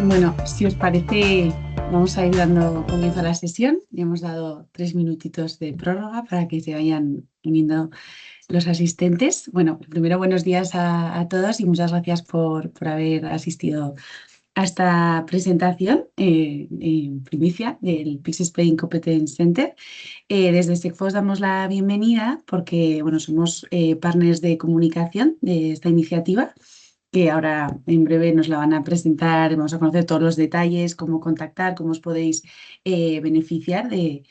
Bueno, si os parece, vamos a ir dando comienzo a la sesión. Ya hemos dado 3 minutitos de prórroga para que se vayan uniendo los asistentes. Bueno, primero buenos días a todos y muchas gracias por haber asistido a esta presentación en primicia del Pix Spain Competence Center. Desde SECFOS damos la bienvenida porque bueno, somos partners de comunicación de esta iniciativa, que ahora en breve nos la van a presentar. Vamos a conocer todos los detalles, cómo contactar, cómo os podéis beneficiar de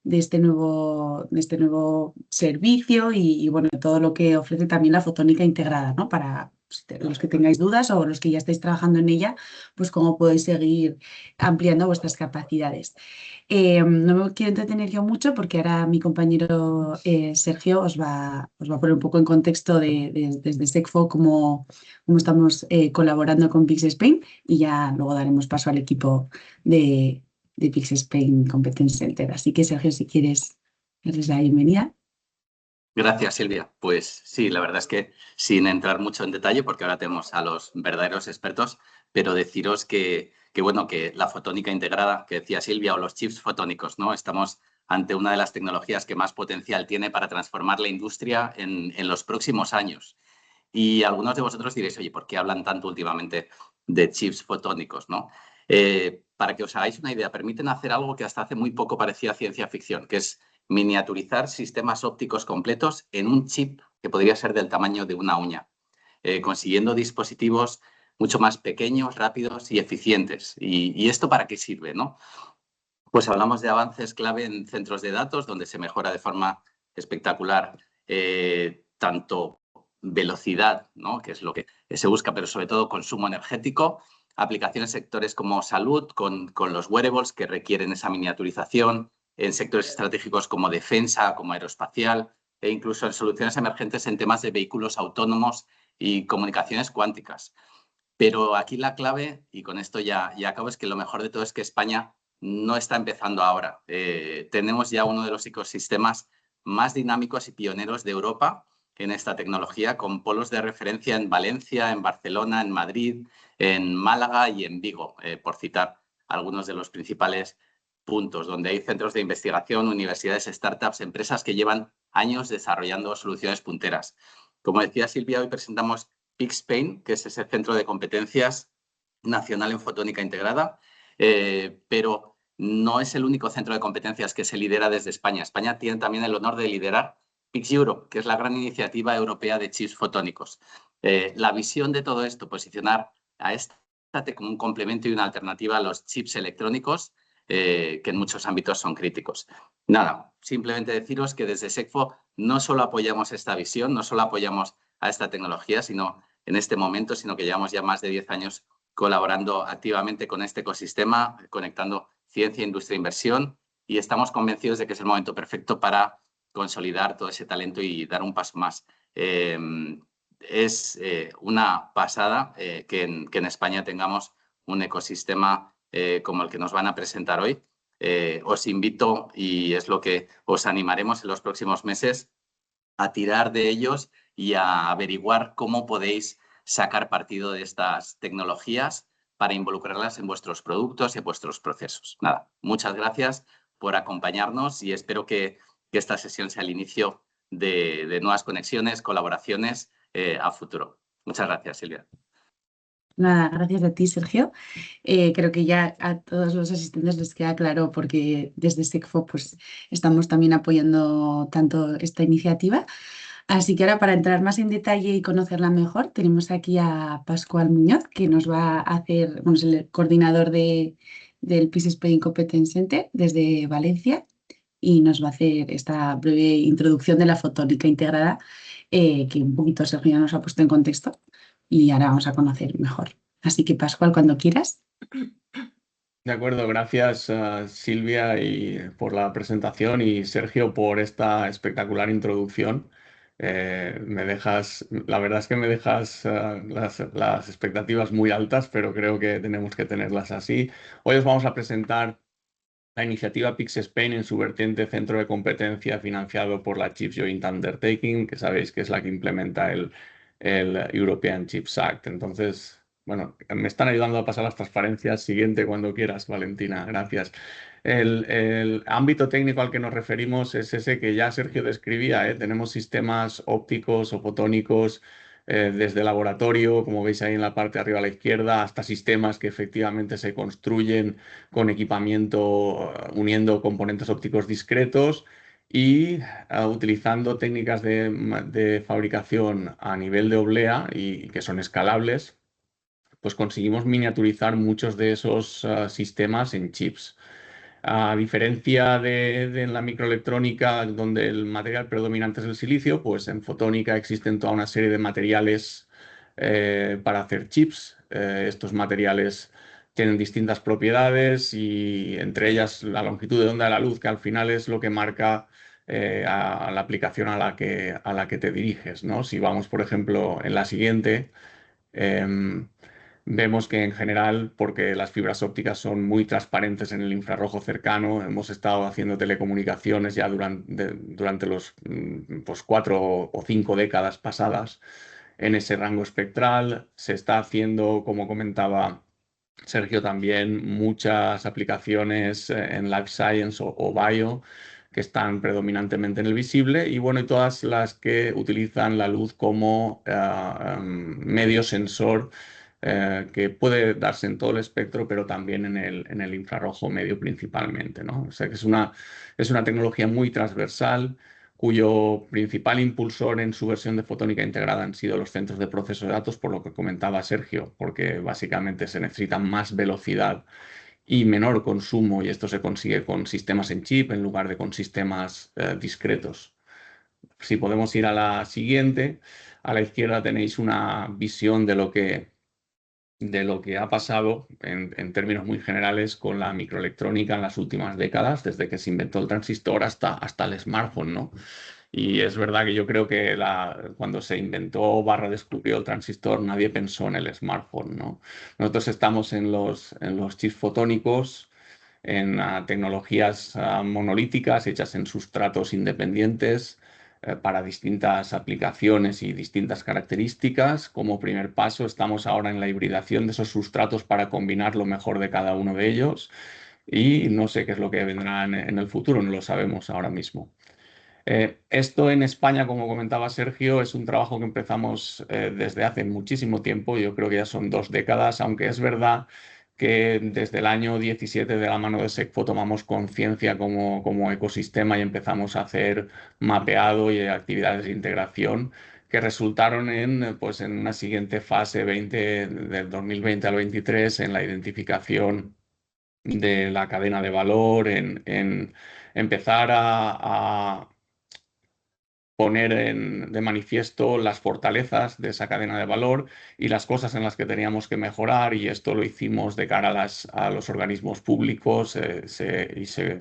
este nuevo servicio y bueno, todo lo que ofrece también la fotónica integrada, ¿no? Para los que tengáis dudas o los que ya estáis trabajando en ella, pues cómo podéis seguir ampliando vuestras capacidades. No me quiero entretener yo mucho porque ahora mi compañero Sergio os va a poner un poco en contexto desde SECFO cómo estamos colaborando con Pix Spain, y ya luego daremos paso al equipo de Pix Spain Competence Center. Así que, Sergio, si quieres darles la bienvenida. Gracias, Silvia. Pues sí, la verdad es que sin entrar mucho en detalle, porque ahora tenemos a los verdaderos expertos, pero deciros que la fotónica integrada, que decía Silvia, o los chips fotónicos, ¿no? Estamos ante una de las tecnologías que más potencial tiene para transformar la industria en los próximos años. Y algunos de vosotros diréis, oye, ¿por qué hablan tanto últimamente de chips fotónicos, ¿no? Para que os hagáis una idea, permiten hacer algo que hasta hace muy poco parecía ciencia ficción, que es miniaturizar sistemas ópticos completos en un chip que podría ser del tamaño de una uña, consiguiendo dispositivos mucho más pequeños, rápidos y eficientes. ¿Y esto para qué sirve, no? Pues hablamos de avances clave en centros de datos, donde se mejora de forma espectacular tanto velocidad, ¿no? Que es lo que se busca, pero sobre todo consumo energético, aplicaciones en sectores como salud, con los wearables que requieren esa miniaturización, en sectores estratégicos como defensa, como aeroespacial, e incluso en soluciones emergentes en temas de vehículos autónomos y comunicaciones cuánticas. Pero aquí la clave, y con esto ya acabo, es que lo mejor de todo es que España no está empezando ahora. Tenemos ya uno de los ecosistemas más dinámicos y pioneros de Europa en esta tecnología, con polos de referencia en Valencia, en Barcelona, en Madrid, en Málaga y en Vigo, por citar algunos de los principales puntos, donde hay centros de investigación, universidades, startups, empresas que llevan años desarrollando soluciones punteras. Como decía Silvia, hoy presentamos PixSpain, que es ese centro de competencias nacional en fotónica integrada, pero no es el único centro de competencias que se lidera desde España. España tiene también el honor de liderar Pix Europe, que es la gran iniciativa europea de chips fotónicos. La visión de todo esto, posicionar a esta como un complemento y una alternativa a los chips electrónicos, que en muchos ámbitos son críticos. Nada, simplemente deciros que desde SECFO no solo apoyamos esta visión, no solo apoyamos a esta tecnología, sino en este momento, sino que llevamos ya más de 10 años colaborando activamente con este ecosistema, conectando ciencia, industria e inversión, y estamos convencidos de que es el momento perfecto para consolidar todo ese talento y dar un paso más. Es una pasada que en España tengamos un ecosistema como el que nos van a presentar hoy. Os invito, y es lo que os animaremos en los próximos meses, a tirar de ellos y a averiguar cómo podéis sacar partido de estas tecnologías para involucrarlas en vuestros productos y en vuestros procesos. Nada, muchas gracias por acompañarnos y espero que esta sesión sea el inicio de nuevas conexiones, colaboraciones a futuro. Muchas gracias, Silvia. Nada, gracias a ti, Sergio. Creo que ya a todos los asistentes les queda claro porque desde SECFO pues, estamos también apoyando tanto esta iniciativa. Así que ahora, para entrar más en detalle y conocerla mejor, tenemos aquí a Pascual Muñoz, que nos va a hacer, bueno, es el coordinador del Pix Spain Competence Center desde Valencia, y nos va a hacer esta breve introducción de la fotónica integrada, que un poquito Sergio ya nos ha puesto en contexto y ahora vamos a conocer mejor. Así que, Pascual, cuando quieras. De acuerdo, gracias Silvia por la presentación y Sergio por esta espectacular introducción. La verdad es que me dejas las expectativas muy altas, pero creo que tenemos que tenerlas así. Hoy os vamos a presentar la iniciativa Pix Spain en su vertiente Centro de Competencia financiado por la Chips Joint Undertaking, que sabéis que es la que implementa el European Chips Act. Entonces, Bueno, me están ayudando a pasar las transparencias. Siguiente cuando quieras, Valentina. Gracias. El ámbito técnico al que nos referimos es ese que ya Sergio describía, ¿eh? Tenemos sistemas ópticos o fotónicos desde laboratorio, como veis ahí en la parte de arriba a la izquierda, hasta sistemas que efectivamente se construyen con equipamiento uniendo componentes ópticos discretos y utilizando técnicas de fabricación a nivel de oblea y que son escalables, pues conseguimos miniaturizar muchos de esos sistemas en chips. A diferencia de la microelectrónica, donde el material predominante es el silicio, pues en fotónica existen toda una serie de materiales para hacer chips. Estos materiales tienen distintas propiedades y entre ellas la longitud de onda de la luz, que al final es lo que marca a la aplicación a la que te diriges, ¿no? Si vamos, por ejemplo, en la siguiente, em, vemos que en general, porque las fibras ópticas son muy transparentes en el infrarrojo cercano, hemos estado haciendo telecomunicaciones ya durante los pues 4 o 5 décadas pasadas en ese rango espectral. Se está haciendo, como comentaba Sergio, también muchas aplicaciones en life science o bio que están predominantemente en el visible y bueno, y todas las que utilizan la luz como medio sensor que puede darse en todo el espectro, pero también en el infrarrojo medio principalmente, ¿no? O sea que es una tecnología muy transversal cuyo principal impulsor en su versión de fotónica integrada han sido los centros de proceso de datos, por lo que comentaba Sergio, porque básicamente se necesita más velocidad y menor consumo, y esto se consigue con sistemas en chip en lugar de con sistemas discretos. Si podemos ir a la siguiente, a la izquierda tenéis una visión de lo que ha pasado en términos muy generales con la microelectrónica en las últimas décadas, desde que se inventó el transistor hasta el smartphone, ¿no? Y es verdad que yo creo que cuando se inventó barra descubrió el transistor, nadie pensó en el smartphone, ¿no? Nosotros estamos en los chips fotónicos, en tecnologías monolíticas hechas en sustratos independientes para distintas aplicaciones y distintas características. Como primer paso, estamos ahora en la hibridación de esos sustratos para combinar lo mejor de cada uno de ellos. Y no sé qué es lo que vendrá en el futuro, no lo sabemos ahora mismo. Esto en España, como comentaba Sergio, es un trabajo que empezamos desde hace muchísimo tiempo, yo creo que ya son 2 décadas, aunque es verdad que desde el año 17 de la mano de SECFO tomamos conciencia como ecosistema y empezamos a hacer mapeado y actividades de integración que resultaron pues, en una siguiente fase del 2020 al 23 en la identificación de la cadena de valor, en empezar a poner de manifiesto las fortalezas de esa cadena de valor y las cosas en las que teníamos que mejorar, y esto lo hicimos de cara a los organismos públicos y se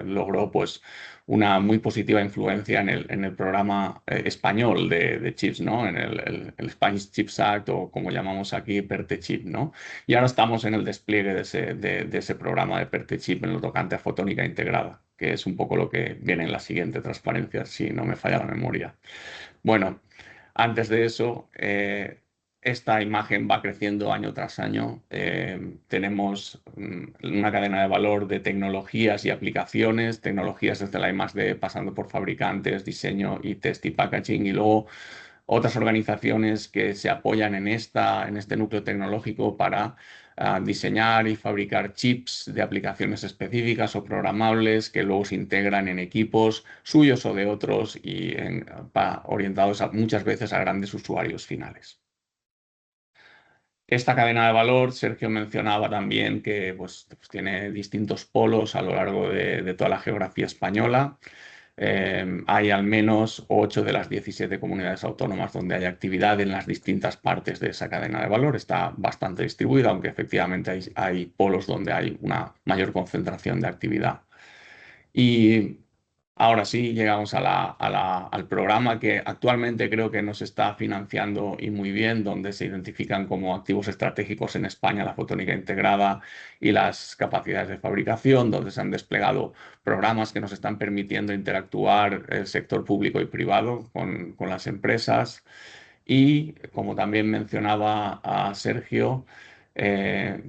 logró pues una muy positiva influencia en el programa español de chips, ¿no? En el Spanish Chips Act, o como llamamos aquí, PERTE-Chip, ¿no? Y ahora estamos en el despliegue de ese programa de PERTE-Chip en lo tocante a fotónica integrada, que es un poco lo que viene en la siguiente transparencia, si no me falla la memoria. Bueno, antes de eso, esta imagen va creciendo año tras año. Tenemos una cadena de valor de tecnologías y aplicaciones, tecnologías desde la I+D, pasando por fabricantes, diseño y test y packaging, y luego otras organizaciones que se apoyan en este núcleo tecnológico para diseñar y fabricar chips de aplicaciones específicas o programables que luego se integran en equipos suyos o de otros y orientados muchas veces a grandes usuarios finales. Esta cadena de valor, Sergio mencionaba también que pues tiene distintos polos a lo largo de toda la geografía española. Hay al menos 8 de las 17 comunidades autónomas donde hay actividad en las distintas partes de esa cadena de valor. Está bastante distribuida, aunque efectivamente hay polos donde hay una mayor concentración de actividad. Y ahora sí, llegamos al programa que actualmente creo que nos está financiando y muy bien, donde se identifican como activos estratégicos en España la fotónica integrada y las capacidades de fabricación, donde se han desplegado programas que nos están permitiendo interactuar el sector público y privado con las empresas. y, como también mencionaba a Sergio,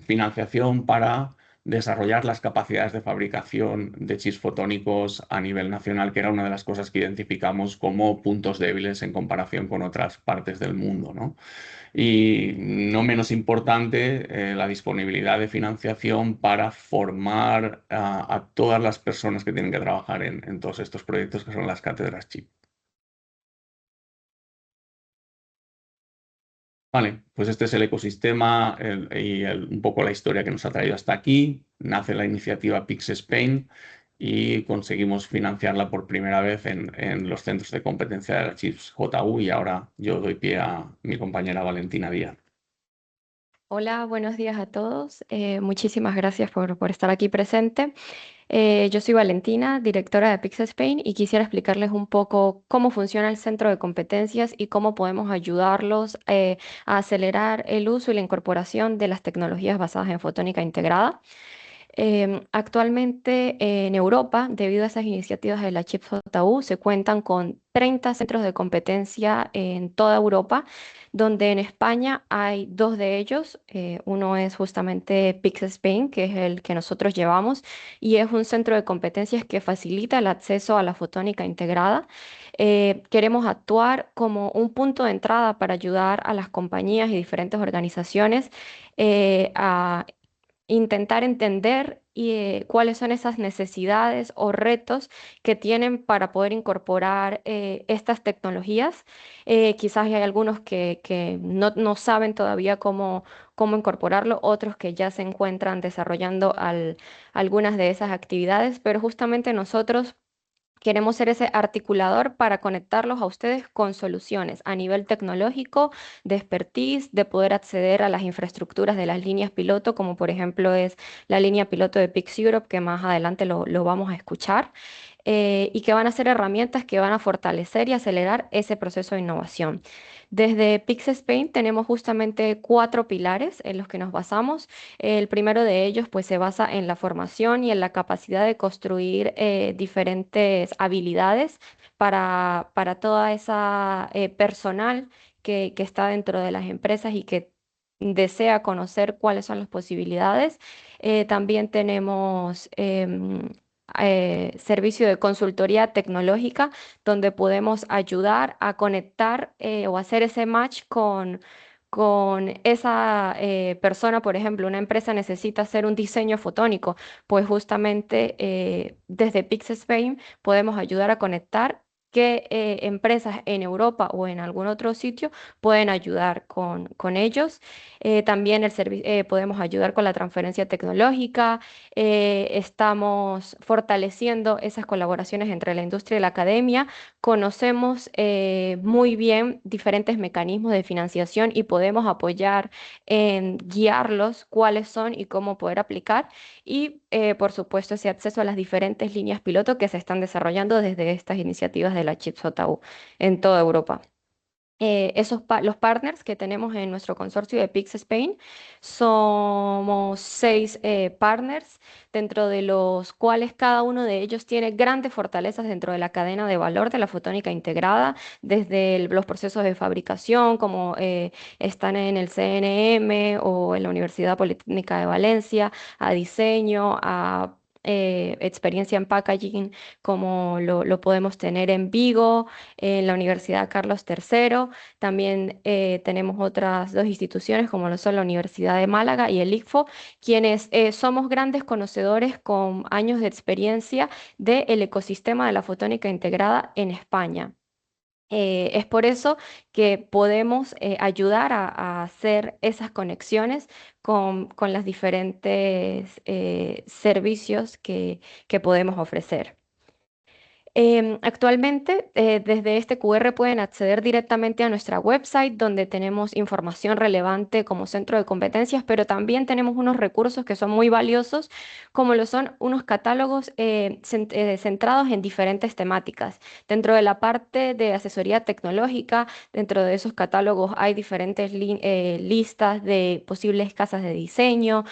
financiación para desarrollar las capacidades de fabricación de chips fotónicos a nivel nacional, que era una de las cosas que identificamos como puntos débiles en comparación con otras partes del mundo, ¿no? Y no menos importante, la disponibilidad de financiación para formar a todas las personas que tienen que trabajar en todos estos proyectos que son las cátedras chip. Vale, pues este es el ecosistema un poco la historia que nos ha traído hasta aquí. Nace la iniciativa PIX Spain y conseguimos financiarla por primera vez en los centros de competencia de la CHIPS JU, y ahora yo doy pie a mi compañera Valentina Díaz. Hola, buenos días a todos. Muchísimas gracias por estar aquí presente. Yo soy Valentina, directora de Pix Spain, y quisiera explicarles un poco cómo funciona el centro de competencias y cómo podemos ayudarlos a acelerar el uso y la incorporación de las tecnologías basadas en fotónica integrada. Actualmente en Europa, debido a esas iniciativas de la ChipJU, se cuentan con 30 centros de competencia en toda Europa, donde en España hay dos de ellos. Uno es justamente Pix Spain, que es el que nosotros llevamos, y es un centro de competencias que facilita el acceso a la fotónica integrada. Queremos actuar como un punto de entrada para ayudar a las compañías y diferentes organizaciones a intentar entender cuáles son esas necesidades o retos que tienen para poder incorporar estas tecnologías. Quizás hay algunos que no saben todavía cómo incorporarlo, otros que ya se encuentran desarrollando algunas de esas actividades, pero justamente nosotros queremos ser ese articulador para conectarlos a ustedes con soluciones a nivel tecnológico, de expertise, de poder acceder a las infraestructuras de las líneas piloto, como por ejemplo es la línea piloto de Pix Europe, que más adelante lo vamos a escuchar, y que van a ser herramientas que van a fortalecer y acelerar ese proceso de innovación. Desde Pix Spain tenemos justamente 4 pilares en los que nos basamos. El primero de ellos pues se basa en la formación y en la capacidad de construir diferentes habilidades para toda esa personal que está dentro de las empresas y que desea conocer cuáles son las posibilidades. También tenemos servicio de consultoría tecnológica, donde podemos ayudar a conectar o hacer ese match con esa persona. Por ejemplo, una empresa necesita hacer un diseño fotónico, pues justamente desde Pix Spain podemos ayudar a conectar qué empresas en Europa o en algún otro sitio pueden ayudar con ellos. También podemos ayudar con la transferencia tecnológica. Estamos fortaleciendo esas colaboraciones entre la industria y la academia. Conocemos muy bien diferentes mecanismos de financiación y podemos apoyar en guiarlos cuáles son y cómo poder aplicar. Y por supuesto ese acceso a las diferentes líneas piloto que se están desarrollando desde estas iniciativas de la CHIPS JU en toda Europa. Los partners que tenemos en nuestro consorcio de Pix Spain, somos 6 partners, dentro de los cuales cada uno de ellos tiene grandes fortalezas dentro de la cadena de valor de la fotónica integrada, desde los procesos de fabricación, como están en el CNM o en la Universidad Politécnica de Valencia, a diseño, a experiencia en packaging, como lo podemos tener en Vigo, en la Universidad Carlos III. También tenemos otras 2 instituciones, como lo son la Universidad de Málaga y el ICFO, quienes somos grandes conocedores con años de experiencia del ecosistema de la fotónica integrada en España. Es por eso que podemos ayudar a hacer esas conexiones con los diferentes servicios que podemos ofrecer. Actualmente, desde este QR pueden acceder directamente a nuestra website, donde tenemos información relevante como centro de competencias, pero también tenemos unos recursos que son muy valiosos, como lo son unos catálogos centrados en diferentes temáticas. Dentro de la parte de asesoría tecnológica, dentro de esos catálogos hay diferentes listas de posibles casas de diseño,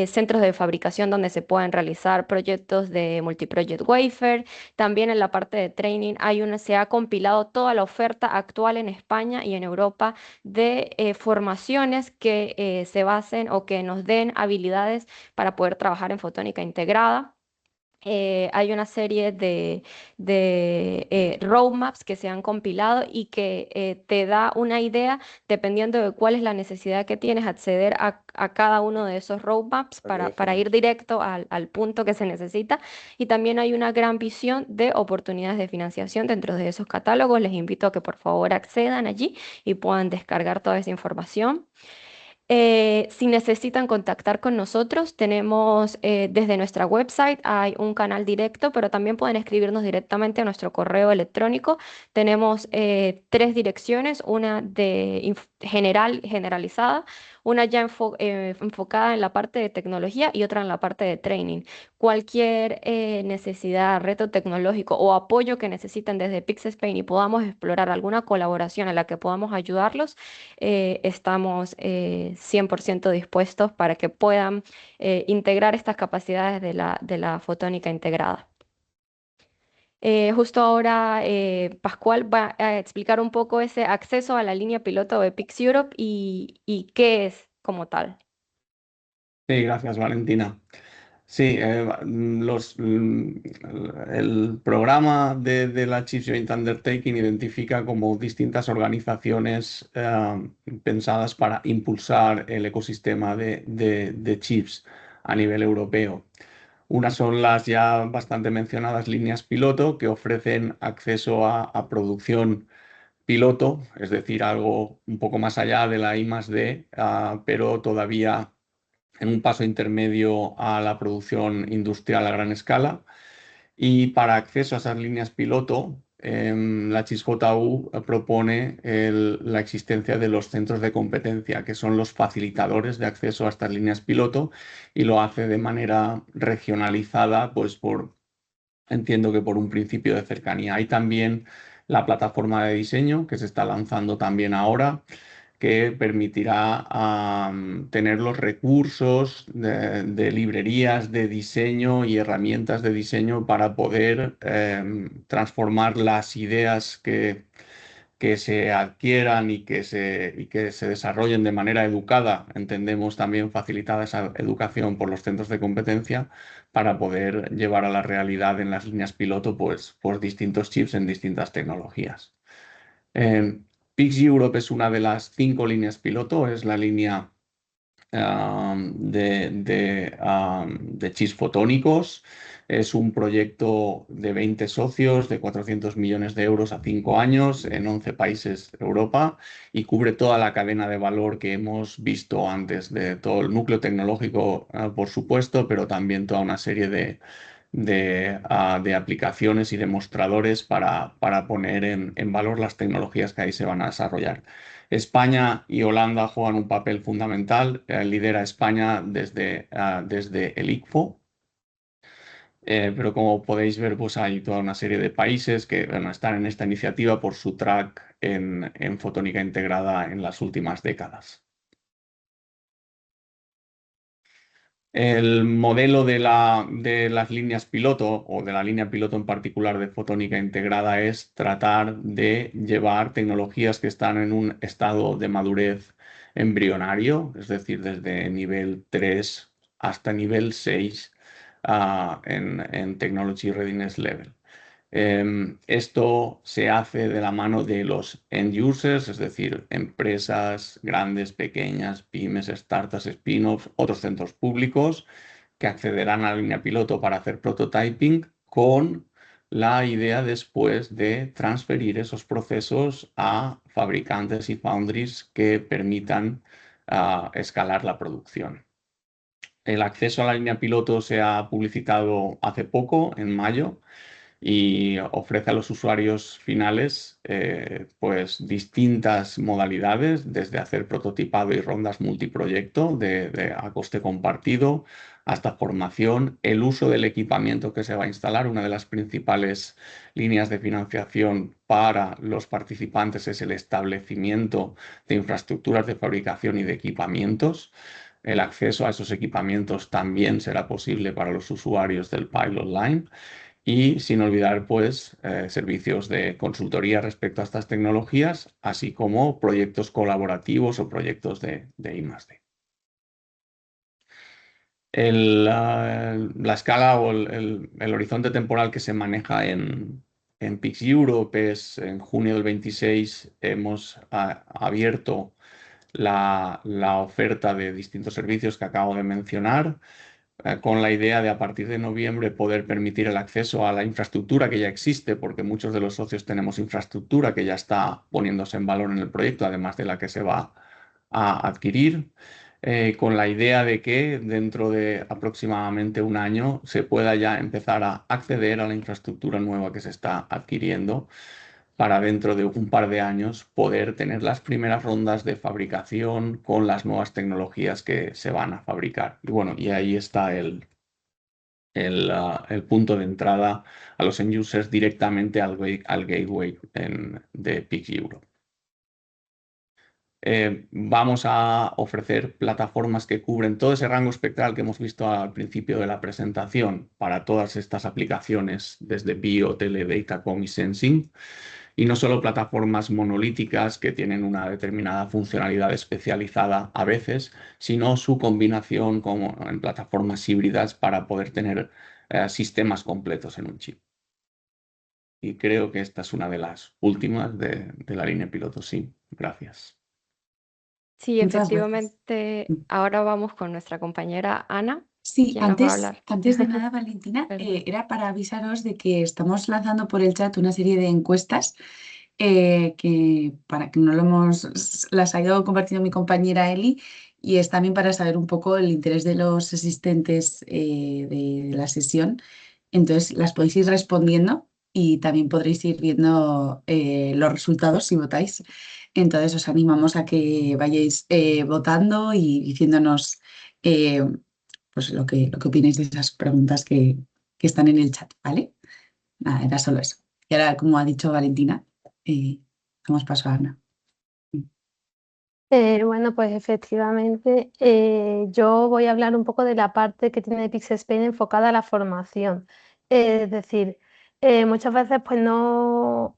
centros de fabricación donde se pueden realizar proyectos de multiproject wafer, máster. También en la parte de training se ha compilado toda la oferta actual en España y en Europa de formaciones que se basen o que nos den habilidades para poder trabajar en fotónica integrada. Hay una serie de roadmaps que se han compilado y que te da una idea, dependiendo de cuál es la necesidad que tienes, acceder a cada uno de esos roadmaps para ir directo al punto que se necesita. Y también hay una gran visión de oportunidades de financiación dentro de esos catálogos. Les invito a que por favor accedan allí y puedan descargar toda esa información. Si necesitan contactar con nosotros, tenemos desde nuestra website hay un canal directo, pero también pueden escribirnos directamente a nuestro correo electrónico. Tenemos 3 direcciones, una de generalizada, una ya enfocada en la parte de tecnología y otra en la parte de training. Cualquier necesidad, reto tecnológico o apoyo que necesiten desde Pix Spain y podamos explorar alguna colaboración en la que podamos ayudarlos, estamos 100% dispuestos para que puedan integrar estas capacidades de la fotónica integrada. Justo ahora Pascual va a explicar un poco ese acceso a la línea piloto de Pix Europe y qué es como tal. Sí, gracias, Valentina. Sí, el programa de la Chiefs Joint Undertaking identifica como distintas organizaciones pensadas para impulsar el ecosistema de chips a nivel europeo. Unas son las ya bastante mencionadas líneas piloto, que ofrecen acceso a producción piloto, es decir, algo un poco más allá de la I+D, pero todavía en un paso intermedio a la producción industrial a gran escala. Y para acceso a esas líneas piloto, la CHIS-JU propone la existencia de los centros de competencia, que son los facilitadores de acceso a estas líneas piloto, y lo hace de manera regionalizada, pues entiendo que por un principio de cercanía. Hay también la plataforma de diseño que se está lanzando también ahora, que permitirá tener los recursos de librerías de diseño y herramientas de diseño para poder transformar las ideas que se adquieran y que se desarrollen de manera educada. Entendemos también facilitada esa educación por los centros de competencia para poder llevar a la realidad en las líneas piloto pues distintos chips en distintas tecnologías. Pix Europe es una de las 5 líneas piloto, es la línea de chips fotónicos. Es un proyecto de 20 socios, de 400 millones de euros a 5 años en 11 países de Europa y cubre toda la cadena de valor que hemos visto antes, de todo el núcleo tecnológico, por supuesto, pero también toda una serie de aplicaciones y demostradores para poner en valor las tecnologías que ahí se van a desarrollar. España y Holanda juegan un papel fundamental. Lidera España desde el ICFO. Pero como podéis ver, pues hay toda una serie de países que están en esta iniciativa por su track en fotónica integrada en las últimas décadas. El modelo de las líneas piloto, o de la línea piloto en particular de fotónica integrada, es tratar de llevar tecnologías que están en un estado de madurez embrionario, es decir, desde nivel 3 hasta nivel 6 en Technology Readiness Level. Esto se hace de la mano de los end users, es decir, empresas grandes, pequeñas, pymes, startups, spin-offs, otros centros públicos que accederán a la línea piloto para hacer prototyping con la idea después de transferir esos procesos a fabricantes y foundries que permitan escalar la producción. El acceso a la línea piloto se ha publicitado hace poco, en mayo, y ofrece a los usuarios finales pues distintas modalidades, desde hacer prototipado y rondas multiproyecto a coste compartido hasta formación, el uso del equipamiento que se va a instalar. Una de las principales líneas de financiación para los participantes es el establecimiento de infraestructuras de fabricación y de equipamientos. El acceso a esos equipamientos también será posible para los usuarios del Pilot Line. Y sin olvidar, pues, servicios de consultoría respecto a estas tecnologías, así como proyectos colaborativos o proyectos de I+D. La escala o el horizonte temporal que se maneja en PIX Europe es en junio del 26 hemos abierto la oferta de distintos servicios que acabo de mencionar, con la idea de a partir de noviembre poder permitir el acceso a la infraestructura que ya existe, porque muchos de los socios tenemos infraestructura que ya está poniéndose en valor en el proyecto, además de la que se va a adquirir, con la idea de que dentro de aproximadamente un año se pueda ya empezar a acceder a la infraestructura nueva que se está adquiriendo, para dentro de un par de años poder tener las primeras rondas de fabricación con las nuevas tecnologías que se van a fabricar. Y bueno, y ahí está el punto de entrada a los end users directamente al gateway de PIX Europe. Vamos a ofrecer plataformas que cubren todo ese rango espectral que hemos visto al principio de la presentación para todas estas aplicaciones desde Bio, Tele, Datacom y Sensing. Y no solo plataformas monolíticas que tienen una determinada funcionalidad especializada a veces, sino su combinación como en plataformas híbridas para poder tener sistemas completos en un chip. Y creo que esta es una de las últimas de la línea piloto. Sí, gracias. Sí, Muchas gracias. efectivamente, ahora vamos con nuestra compañera Ana, Sí, quien nos va a hablar. antes de nada, Valentina, Perdón. era para avisaros de que estamos lanzando por el chat una serie de encuestas que para que no lo las ha ido compartiendo mi compañera Eli, y es también para saber un poco el interés de los asistentes de la sesión. Entonces las podéis ir respondiendo y también podréis ir viendo los resultados si votáis. Entonces os animamos a que vayáis votando y diciéndonos eh, pues lo que opináis de esas preguntas que están en el chat, ¿vale? Nada, era solo eso. Y ahora, como ha dicho Valentina, damos paso a Ana. Bueno, pues efectivamente, yo voy a hablar un poco de la parte que tiene PixSpain enfocada a la formación. Es decir, muchas veces pues no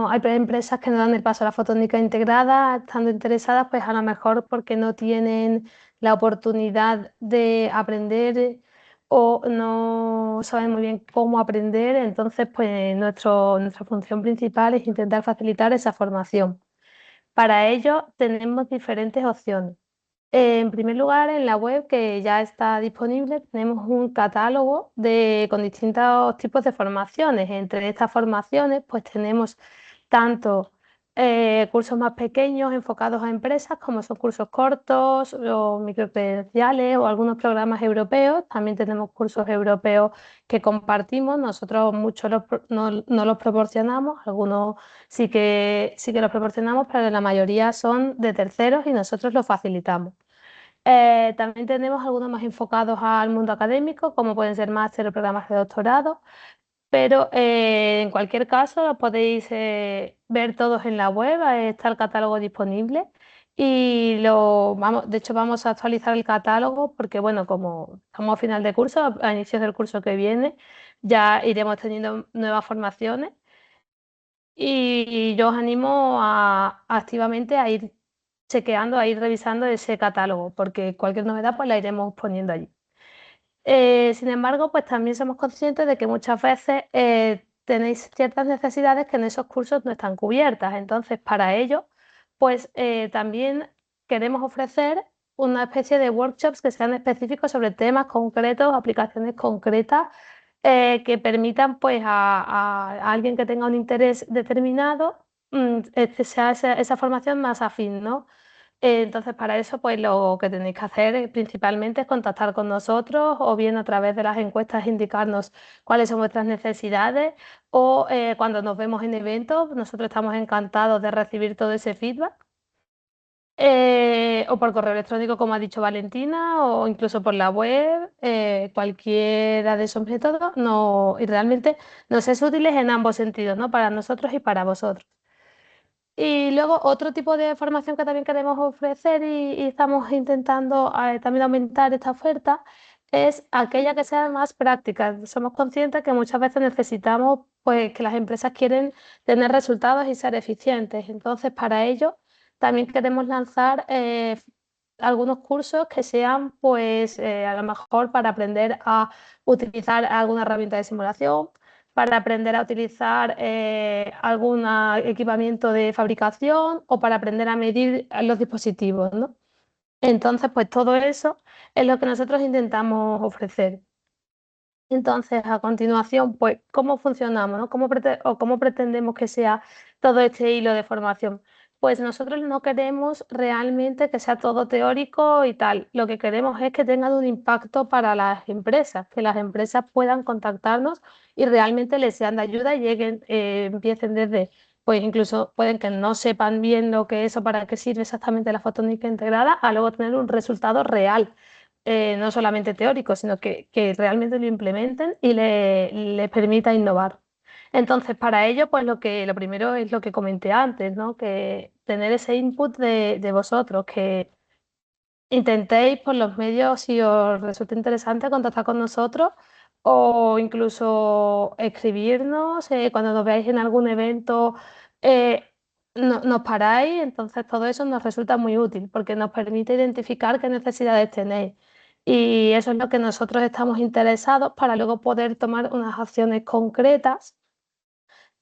hay empresas que no dan el paso a la fotónica integrada, estando interesadas, pues a lo mejor porque no tienen la oportunidad de aprender o no saben muy bien cómo aprender. Entonces, pues nuestra función principal es intentar facilitar esa formación. Para ello tenemos diferentes opciones. En primer lugar, en la web, que ya está disponible, tenemos un catálogo con distintos tipos de formaciones. Entre estas formaciones, pues tenemos tanto cursos más pequeños enfocados a empresas, como son cursos cortos o microcredenciales o algunos programas europeos. También tenemos cursos europeos que compartimos. Nosotros muchos no los proporcionamos, algunos sí que los proporcionamos, pero la mayoría son de terceros y nosotros los facilitamos. También tenemos algunos más enfocados al mundo académico, como pueden ser máster o programas de doctorado, pero en cualquier caso lo podéis ver todos en la web, está el catálogo disponible y de hecho vamos a actualizar el catálogo porque, bueno, como estamos a final de curso, a inicios del curso que viene, ya iremos teniendo nuevas formaciones y yo os animo activamente a ir chequeando, a ir revisando ese catálogo, porque cualquier novedad pues la iremos poniendo allí. Sin embargo, pues también somos conscientes de que muchas veces tenéis ciertas necesidades que en esos cursos no están cubiertas. Entonces, para ello, pues también queremos ofrecer una especie de workshops que sean específicos sobre temas concretos, aplicaciones concretas, que permitan pues a alguien que tenga un interés determinado, sea esa formación más afín, ¿no? Entonces, para eso, pues lo que tenéis que hacer principalmente es contactar con nosotros o bien a través de las encuestas indicarnos cuáles son vuestras necesidades o cuando nos vemos en eventos, nosotros estamos encantados de recibir todo ese feedback. O por correo electrónico, como ha dicho Valentina, o incluso por la web, cualquiera de esos métodos, y realmente nos es útiles en ambos sentidos, ¿no? Para nosotros y para vosotros. Y luego otro tipo de formación que también queremos ofrecer y estamos intentando también aumentar esta oferta es aquella que sea más práctica. Somos conscientes que muchas veces necesitamos, pues, que las empresas quieren tener resultados y ser eficientes. Entonces, para ello, también queremos lanzar algunos cursos que sean, pues, a lo mejor para aprender a utilizar alguna herramienta de simulación, para aprender a utilizar algún equipamiento de fabricación o para aprender a medir los dispositivos, ¿no? Entonces, pues todo eso es lo que nosotros intentamos ofrecer. Entonces, a continuación, pues, ¿cómo funcionamos, no? ¿Cómo pretendemos que sea todo este hilo de formación? Pues nosotros no queremos realmente que sea todo teórico y tal. Lo que queremos es que tengan un impacto para las empresas, que las empresas puedan contactarnos y realmente les sean de ayuda y lleguen, empiecen desde, pues incluso pueden que no sepan bien lo que es o para qué sirve exactamente la fotónica integrada, a luego tener un resultado real, no solamente teórico, sino que realmente lo implementen y les permita innovar. Entonces, para ello, pues lo primero es lo que comenté antes, ¿no? Que tener ese input de vosotros, que intentéis por los medios, si os resulta interesante, contactar con nosotros o incluso escribirnos cuando nos veáis en algún evento. eh, Nos paráis, entonces todo eso nos resulta muy útil porque nos permite identificar qué necesidades tenéis. Y eso es lo que nosotros estamos interesados para luego poder tomar unas acciones concretas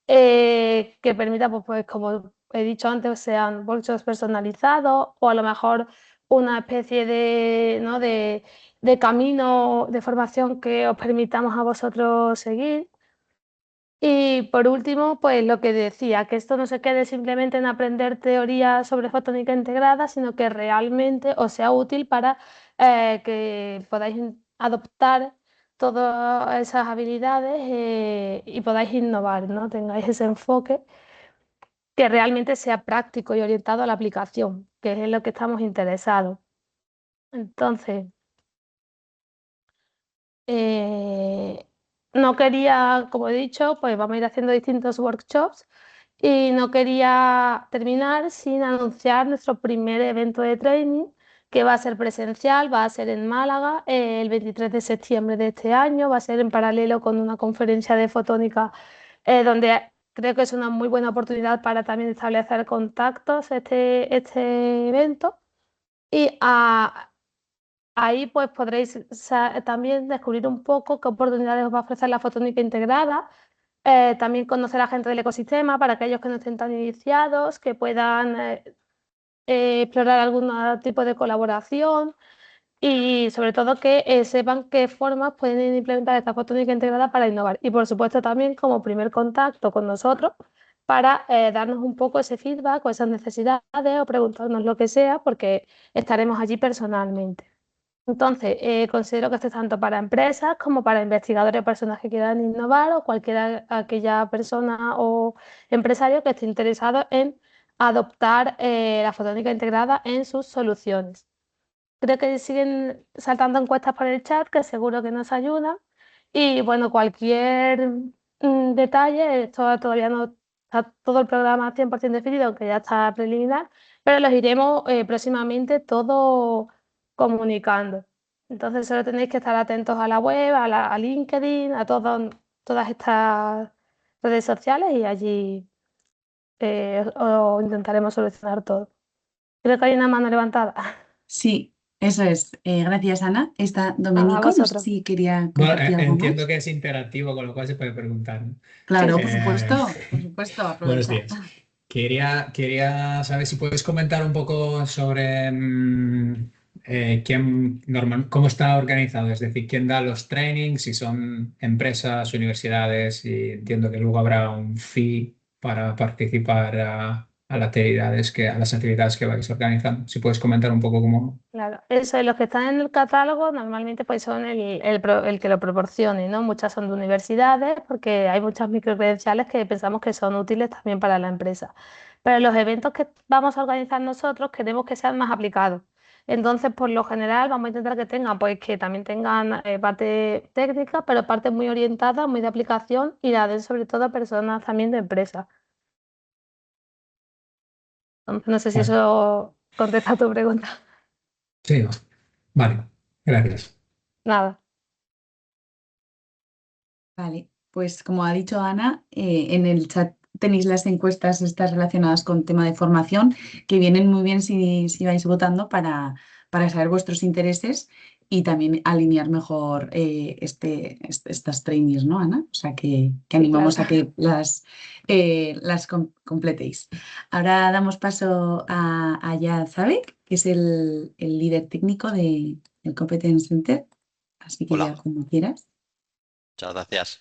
que permita, pues, como he dicho antes, sean workshops personalizados o a lo mejor una especie de, ¿no? de camino de formación que os permitamos a vosotros seguir. Y por último, pues lo que decía, que esto no se quede simplemente en aprender teoría sobre fotónica integrada, sino que realmente os sea útil para que podáis adoptar todas esas habilidades y podáis innovar, ¿no? Tengáis ese enfoque que realmente sea práctico y orientado a la aplicación, que es en lo que estamos interesados. Entonces, eh, no quería, como he dicho, pues vamos a ir haciendo distintos workshops y no quería terminar sin anunciar nuestro primer evento de training, que va a ser presencial, va a ser en Málaga el 23 de septiembre de este año, va a ser en paralelo con una conferencia de fotónica donde creo que es una muy buena oportunidad para también establecer contactos este evento. Y ahí pues podréis también descubrir un poco qué oportunidades os va a ofrecer la fotónica integrada, también conocer a gente del ecosistema para aquellos que no estén tan iniciados, que puedan explorar algún tipo de colaboración y sobre todo que sepan qué formas pueden implementar esta fotónica integrada para innovar. Y por supuesto también como primer contacto con nosotros para darnos un poco ese feedback o esas necesidades o preguntarnos lo que sea porque estaremos allí personalmente. Entonces, considero que esto es tanto para empresas como para investigadores o personas que quieran innovar o cualquier aquella persona o empresario que esté interesado en adoptar la fotónica integrada en sus soluciones. Creo que siguen saltando encuestas por el chat que seguro que nos ayudan. Y bueno, cualquier detalle, esto todavía no está todo el programa 100% definido, aunque ya está preliminar, pero los iremos próximamente todo comunicando. Entonces solo tenéis que estar atentos a la web, a LinkedIn, a todas estas redes sociales y allí os intentaremos solucionar todo. Creo que hay una mano levantada. Sí, eso es. Gracias, Ana. Está A Domenico, no sé vosotros. si quería Bueno, compartir algo entiendo más. que es interactivo, con lo cual se puede preguntar, ¿no? Sí, Claro, sí. por supuesto, Buenos aprovecha. días. Quería saber si puedes comentar un poco sobre cómo está organizado, es decir, quién da los trainings, si son empresas, universidades, y entiendo que luego habrá un fee para participar a las actividades que vais organizando. Si puedes comentar un poco cómo. Claro, eso, los que están en el catálogo normalmente pues son el que lo proporcione, ¿no? Muchas son de universidades porque hay muchas microcredenciales que pensamos que son útiles también para la empresa. Pero los eventos que vamos a organizar nosotros queremos que sean más aplicados. Entonces, por lo general, vamos a intentar que tengan, pues que también tengan parte técnica, pero parte muy orientada, muy de aplicación y la den sobre todo a personas también de empresa. Entonces, no sé si Vale. eso contesta a tu pregunta. Sí, vale, gracias. Nada. Vale, pues como ha dicho Ana, en el chat tenéis las encuestas estas relacionadas con tema de formación que vienen muy bien si vais votando para saber vuestros intereses y también alinear mejor estas trainees, ¿no, Ana? O sea que animamos a que las completéis. Ahora damos paso a Yad Zabek, que es el líder técnico del Competence Center. Así que Hola. ya como quieras. Muchas gracias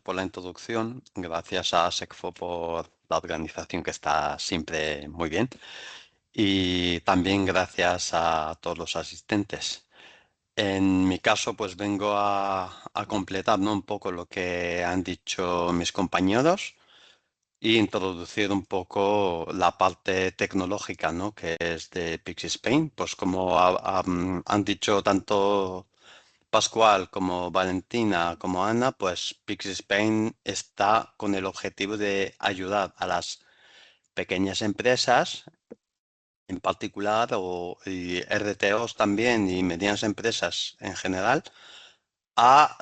por la introducción. Gracias a SECFO por la organización que está siempre muy bien. Y también gracias a todos los asistentes. En mi caso, pues vengo a completar, ¿no?, un poco lo que han dicho mis compañeros e introducir un poco la parte tecnológica, ¿no?, que es de Pixie Spain. Pues como han dicho tanto Pascual como Valentina como Ana, pues Pixie Spain está con el objetivo de ayudar a las pequeñas empresas en particular y RTOs también y medianas empresas en general a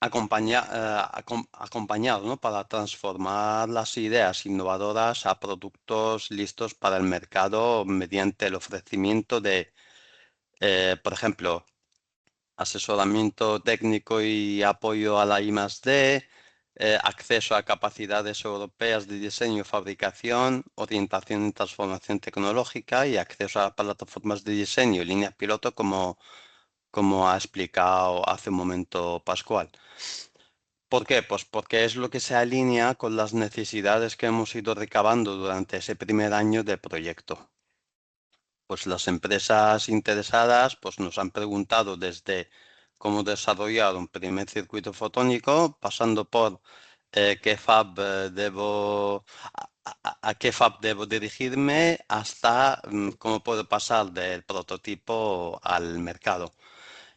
acompañar, ¿no?, para transformar las ideas innovadoras a productos listos para el mercado mediante el ofrecimiento de, por ejemplo, asesoramiento técnico y apoyo a la I+D, acceso a capacidades europeas de diseño y fabricación, orientación y transformación tecnológica y acceso a plataformas de diseño y líneas piloto como ha explicado hace un momento Pascual. ¿Por qué? Pues porque es lo que se alinea con las necesidades que hemos ido recabando durante ese primer año de proyecto. Pues las empresas interesadas pues nos han preguntado desde cómo desarrollar un primer circuito fotónico, pasando por qué fab a qué fab debo dirigirme, hasta cómo puedo pasar del prototipo al mercado.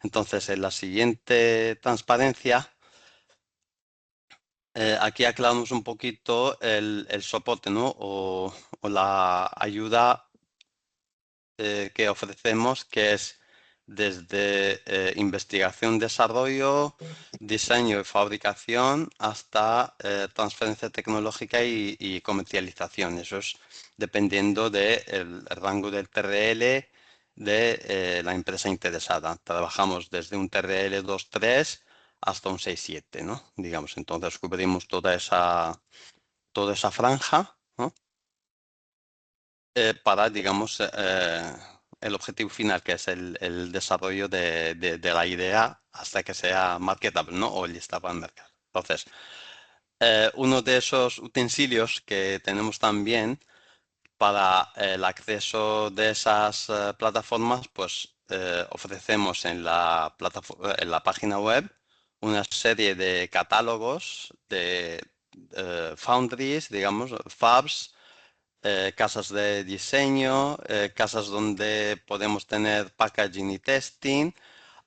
Entonces, en la siguiente transparencia, aquí aclaramos un poquito el soporte, ¿no?, o la ayuda que ofrecemos, que es desde investigación, desarrollo, diseño y fabricación hasta transferencia tecnológica y comercialización. Eso es dependiendo del rango del TRL de la empresa interesada. Trabajamos desde un TRL 2.3 hasta un 6.7, ¿no?, digamos. Entonces cubrimos toda esa franja, ¿no?, para, digamos, el objetivo final, que es el desarrollo de la idea hasta que sea marketable, ¿no?, o listable al mercado. Entonces, uno de esos utensilios que tenemos también para el acceso de esas plataformas, pues ofrecemos en la página web una serie de catálogos de foundries, digamos, fabs, casas de diseño, casas donde podemos tener packaging y testing,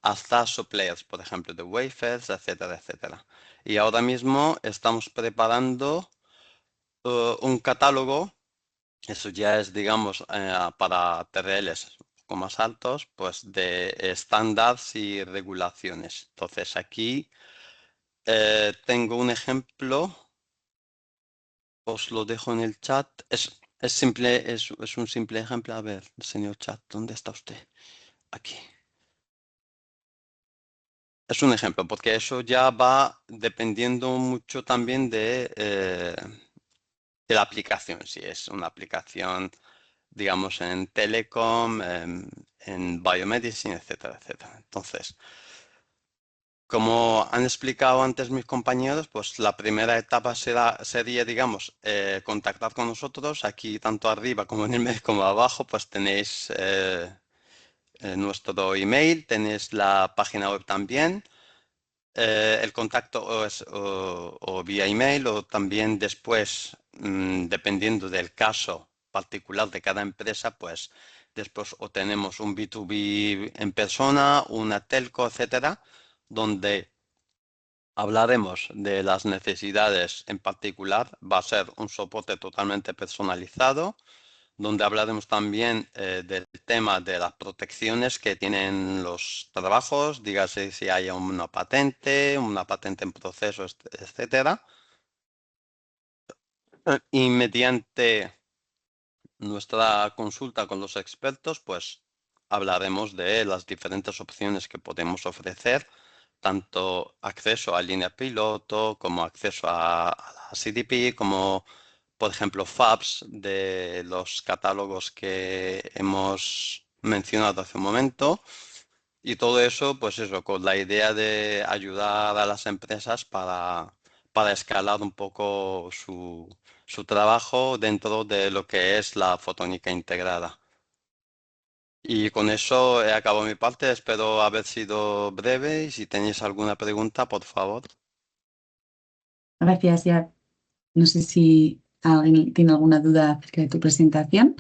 hasta suppliers, por ejemplo, de wafers, etcétera, etcétera. Y ahora mismo estamos preparando un catálogo, eso ya es, digamos, para TRLs un poco más altos, pues de estándares y regulaciones. Entonces aquí tengo un ejemplo. Os lo dejo en el chat. Es simple, es un simple ejemplo. A ver, señor chat, ¿dónde está usted? Aquí. Es un ejemplo, porque eso ya va dependiendo mucho también de la aplicación. Si es una aplicación, digamos, en telecom, en biomedicine, etcétera, etcétera. Entonces, como han explicado antes mis compañeros, pues la primera etapa sería, digamos, contactar con nosotros. Aquí, tanto arriba como en el medio como abajo, pues tenéis nuestro email, tenéis la página web también. El contacto o vía email, o también después, dependiendo del caso particular de cada empresa, pues después o tenemos un B2B en persona, una telco, etcétera, donde hablaremos de las necesidades en particular. Va a ser un soporte totalmente personalizado, donde hablaremos también del tema de las protecciones que tienen los trabajos, dígase si hay una patente en proceso, etcétera. Y mediante nuestra consulta con los expertos, pues hablaremos de las diferentes opciones que podemos ofrecer, tanto acceso a línea piloto, como acceso a la CDP, como por ejemplo FABs de los catálogos que hemos mencionado hace un momento. Y todo eso, pues eso, con la idea de ayudar a las empresas para escalar un poco su trabajo dentro de lo que es la fotónica integrada. Y con eso he acabado mi parte, espero haber sido breve y si tenéis alguna pregunta, por favor. Gracias, ya. No sé si alguien tiene alguna duda acerca de tu presentación,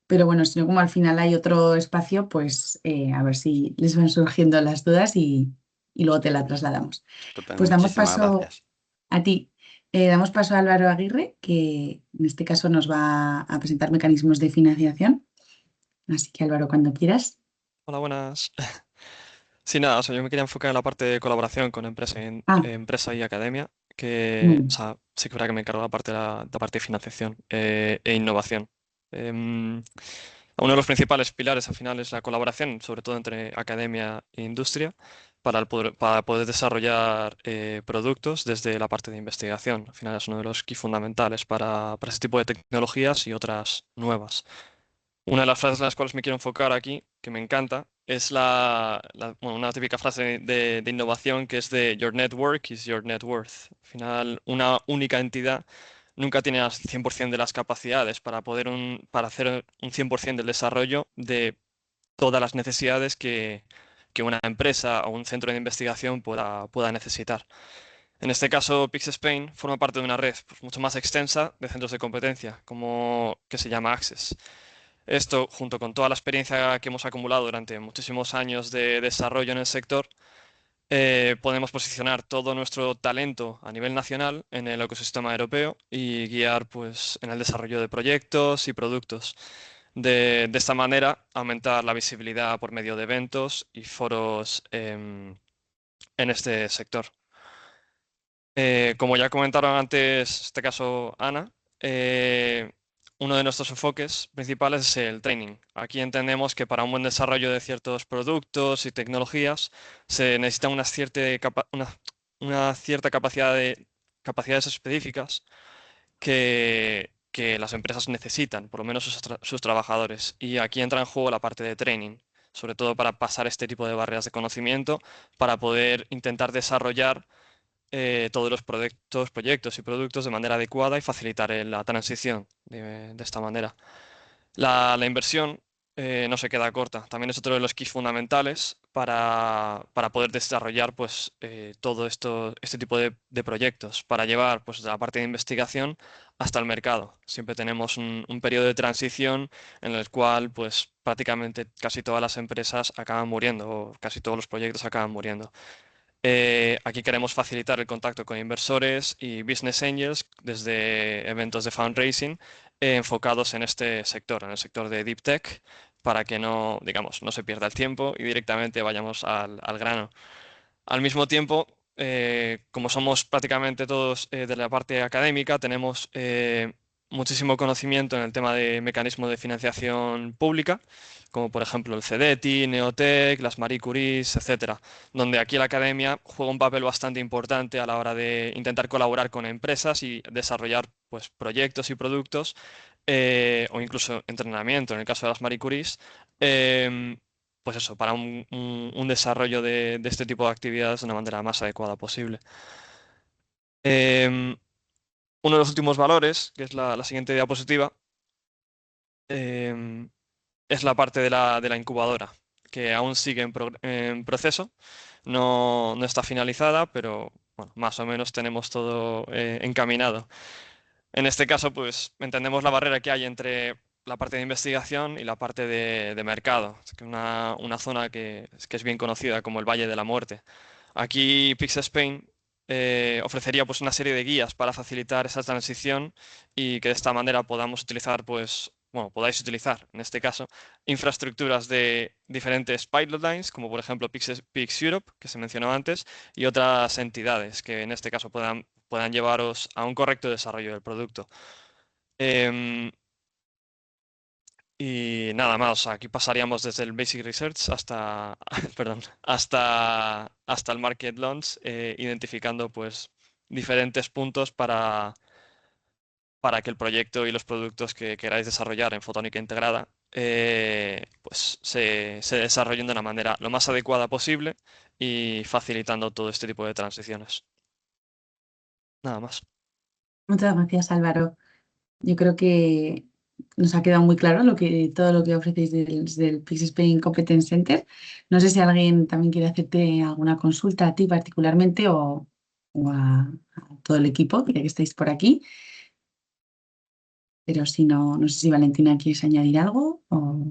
pero bueno, si no, como al final hay otro espacio, pues a ver si les van surgiendo las dudas y luego te la trasladamos. Estupendo, Pues damos muchísimas paso gracias. a ti. Damos paso a Álvaro Aguirre, que en este caso nos va a presentar mecanismos de financiación. Así que Álvaro, cuando quieras. Hola, buenas. Sí, nada, o sea, yo me quería enfocar en la parte de colaboración con empresa y academia, que, o sea, sí que es verdad que me encargo de la parte de financiación e innovación. Uno de los principales pilares al final es la colaboración, sobre todo entre academia e industria, para poder desarrollar productos desde la parte de investigación. Al final es uno de los key fundamentales para ese tipo de tecnologías y otras nuevas. Una de las frases en las cuales me quiero enfocar aquí, que me encanta, es bueno, una típica frase de innovación que es de Your network is your net worth. Al final, una única entidad nunca tiene al 100% de las capacidades para hacer un 100% del desarrollo de todas las necesidades que una empresa o un centro de investigación pueda necesitar. En este caso, Pix Spain forma parte de una red pues, mucho más extensa de centros de competencia, que se llama Access. Esto, junto con toda la experiencia que hemos acumulado durante muchísimos años de desarrollo en el sector, podemos posicionar todo nuestro talento a nivel nacional en el ecosistema europeo y guiar pues, en el desarrollo de proyectos y productos. De esta manera, aumentar la visibilidad por medio de eventos y foros en este sector. Como ya comentaron antes, en este caso Ana, uno de nuestros enfoques principales es el training. Aquí entendemos que para un buen desarrollo de ciertos productos y tecnologías se necesita una cierta capacidades específicas que las empresas necesitan, por lo menos sus trabajadores. Y aquí entra en juego la parte de training, sobre todo para pasar este tipo de barreras de conocimiento, para poder intentar desarrollar todos los proyectos y productos de manera adecuada y facilitar la transición de esta manera. La inversión no se queda corta, también es otro de los keys fundamentales para poder desarrollar pues, todo este tipo de proyectos, para llevar pues, la parte de investigación hasta el mercado. Siempre tenemos un periodo de transición en el cual pues, prácticamente casi todas las empresas acaban muriendo o casi todos los proyectos acaban muriendo. Aquí queremos facilitar el contacto con inversores y business angels desde eventos de fundraising enfocados en este sector, en el sector de Deep Tech, para que no, digamos, no se pierda el tiempo y directamente vayamos al grano. Al mismo tiempo, como somos prácticamente todos de la parte académica, tenemos muchísimo conocimiento en el tema de mecanismos de financiación pública, como por ejemplo el CDTI, Neotec, las Marie Curies, etcétera, donde aquí la academia juega un papel bastante importante a la hora de intentar colaborar con empresas y desarrollar pues, proyectos y productos o incluso entrenamiento en el caso de las Marie Curies, pues eso, para un desarrollo de este tipo de actividades de una manera más adecuada posible. Uno de los últimos valores, que es la siguiente diapositiva, es la parte de la incubadora, que aún sigue en proceso, no está finalizada, pero bueno, más o menos tenemos todo encaminado. En este caso, pues entendemos la barrera que hay entre la parte de investigación y la parte de mercado, es que una zona que es bien conocida como el Valle de la Muerte. Aquí Pix Spain ofrecería pues, una serie de guías para facilitar esa transición y que de esta manera podamos utilizar pues, bueno, podáis utilizar, en este caso, infraestructuras de diferentes pilot lines, como por ejemplo Pix Europe, que se mencionó antes, y otras entidades que en este caso puedan llevaros a un correcto desarrollo del producto. Y nada más, o sea, aquí pasaríamos desde el Basic Research hasta, perdón, hasta el Market Launch, identificando pues diferentes puntos para que el proyecto y los productos que queráis desarrollar en fotónica integrada pues se desarrollen de una manera lo más adecuada posible y facilitando todo este tipo de transiciones. Nada más. Muchas gracias, Álvaro. Yo creo que nos ha quedado muy claro todo lo que ofrecéis desde el Pix Spain Competence Center. No sé si alguien también quiere hacerte alguna consulta a ti particularmente o a todo el equipo, ya que estáis por aquí. Pero si no, no sé si Valentina quieres añadir algo o...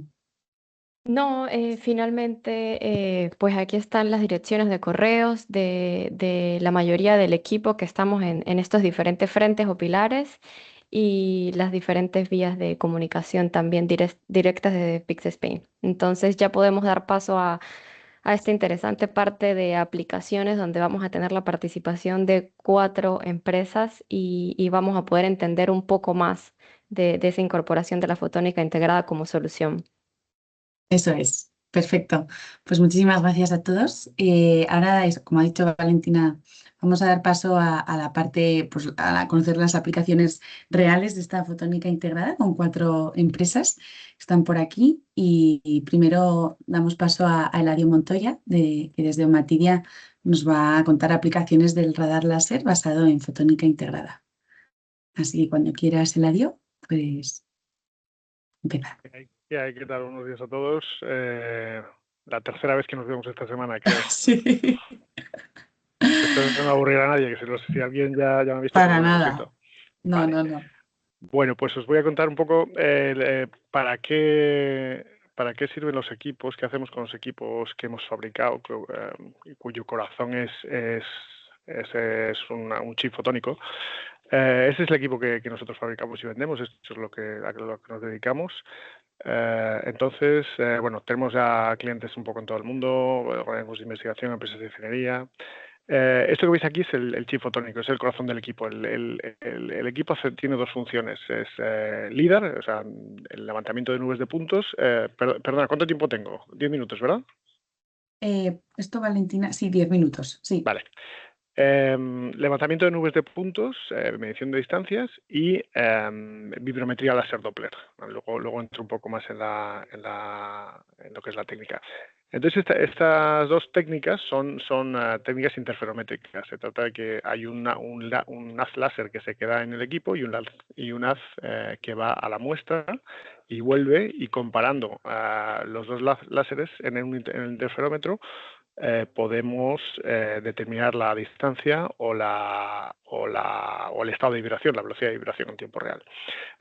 No, finalmente, pues aquí están las direcciones de correos de la mayoría del equipo que estamos en estos diferentes frentes o pilares y las diferentes vías de comunicación también directas de Pix Spain. Entonces ya podemos dar paso a esta interesante parte de aplicaciones donde vamos a tener la participación de 4 empresas y vamos a poder entender un poco más de esa incorporación de la fotónica integrada como solución. Eso es, perfecto. Pues muchísimas gracias a todos. Ahora, como ha dicho Valentina, vamos a dar paso a la parte, pues a conocer las aplicaciones reales de esta fotónica integrada con 4 empresas que están por aquí. Y primero damos paso a Eladio Montoya, que desde Omatidia nos va a contar aplicaciones del radar láser basado en fotónica integrada. Así que cuando quieras, Eladio, puedes empezar. ¿Qué tal? Buenos días a todos. La tercera vez que nos vemos esta semana, creo. Sí. Espero no aburrir a nadie, que si alguien ya me ha visto. Para pues bueno, lo nada. siento. No, Vale. no. Bueno, pues os voy a contar un poco para qué sirven los equipos, qué hacemos con los equipos que hemos fabricado, cuyo corazón es un chip fotónico. Ese es el equipo que nosotros fabricamos y vendemos, esto es a lo que nos dedicamos. Entonces, bueno, tenemos ya clientes un poco en todo el mundo, organismos de investigación, empresas de ingeniería. Esto que veis aquí es el chip fotónico, es el corazón del equipo. El equipo tiene 2 funciones. Es LIDAR, o sea, el levantamiento de nubes de puntos. Perdona, ¿cuánto tiempo tengo? 10 minutos, ¿verdad? Esto, Valentina, sí, 10 minutos, sí. Vale. Levantamiento de nubes de puntos, medición de distancias y vibrometría láser Doppler. Luego entro un poco más en lo que es la técnica. Entonces, estas 2 técnicas son técnicas interferométricas. Se trata de que hay un haz láser que se queda en el equipo y un haz que va a la muestra y vuelve, y comparando los 2 láseres en el interferómetro, podemos determinar la distancia o el estado de vibración, la velocidad de vibración en tiempo real.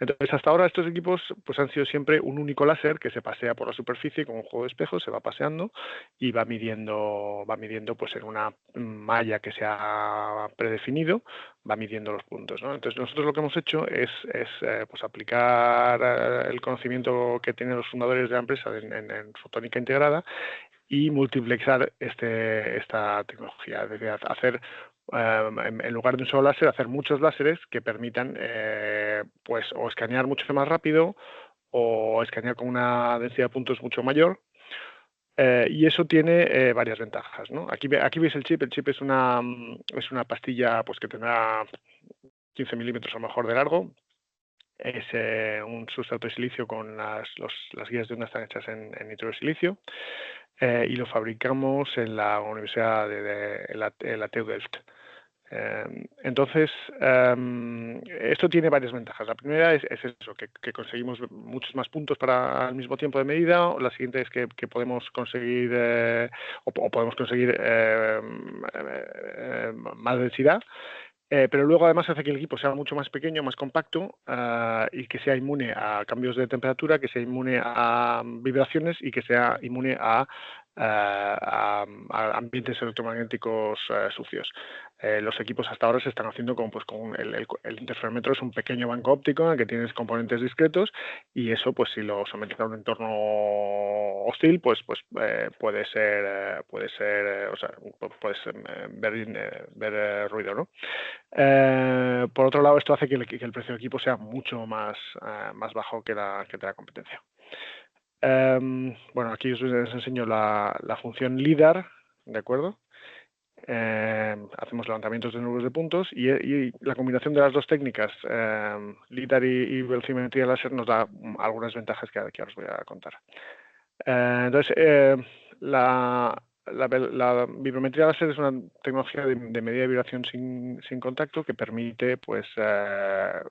Entonces, hasta ahora estos equipos pues han sido siempre un único láser que se pasea por la superficie con un juego de espejos, se va paseando y va midiendo pues en una malla que se ha predefinido, va midiendo los puntos, ¿no? Entonces, nosotros lo que hemos hecho es pues aplicar el conocimiento que tienen los fundadores de la empresa en fotónica integrada y multiplexar esta tecnología, es decir, hacer en lugar de un solo láser, hacer muchos láseres que permitan pues o escanear mucho más rápido o escanear con una densidad de puntos mucho mayor. Y eso tiene varias ventajas, ¿no? Aquí veis el chip. El chip es una pastilla pues que tendrá 15 milímetros a lo mejor de largo. Es un sustrato de silicio con las guías de ondas están hechas en nitro de silicio. Y lo fabricamos en la Universidad de la TU Delft. Entonces, esto tiene varias ventajas. La primera es eso, que conseguimos muchos más puntos para el mismo tiempo de medida. La siguiente es que podemos conseguir más densidad. Pero luego además hace que el equipo sea mucho más pequeño, más compacto y que sea inmune a cambios de temperatura, que sea inmune a vibraciones y que sea inmune a a ambientes electromagnéticos sucios. Los equipos hasta ahora se están haciendo con el interferómetro es un pequeño banco óptico en el que tienes componentes discretos, y eso, pues si lo sometes a un entorno hostil, pues puede ser, o sea, puedes ver ruido, ¿no? Por otro lado, esto hace que el precio del equipo sea mucho más bajo que de la competencia. Bueno, aquí os enseño la función LIDAR, ¿de acuerdo? Hacemos levantamientos de nubes de puntos, y la combinación de las dos técnicas, LIDAR y velocimetría láser, nos da algunas ventajas que ahora os voy a contar. Entonces, la vibrometría láser es una tecnología de medida de vibración sin contacto que permite, pues,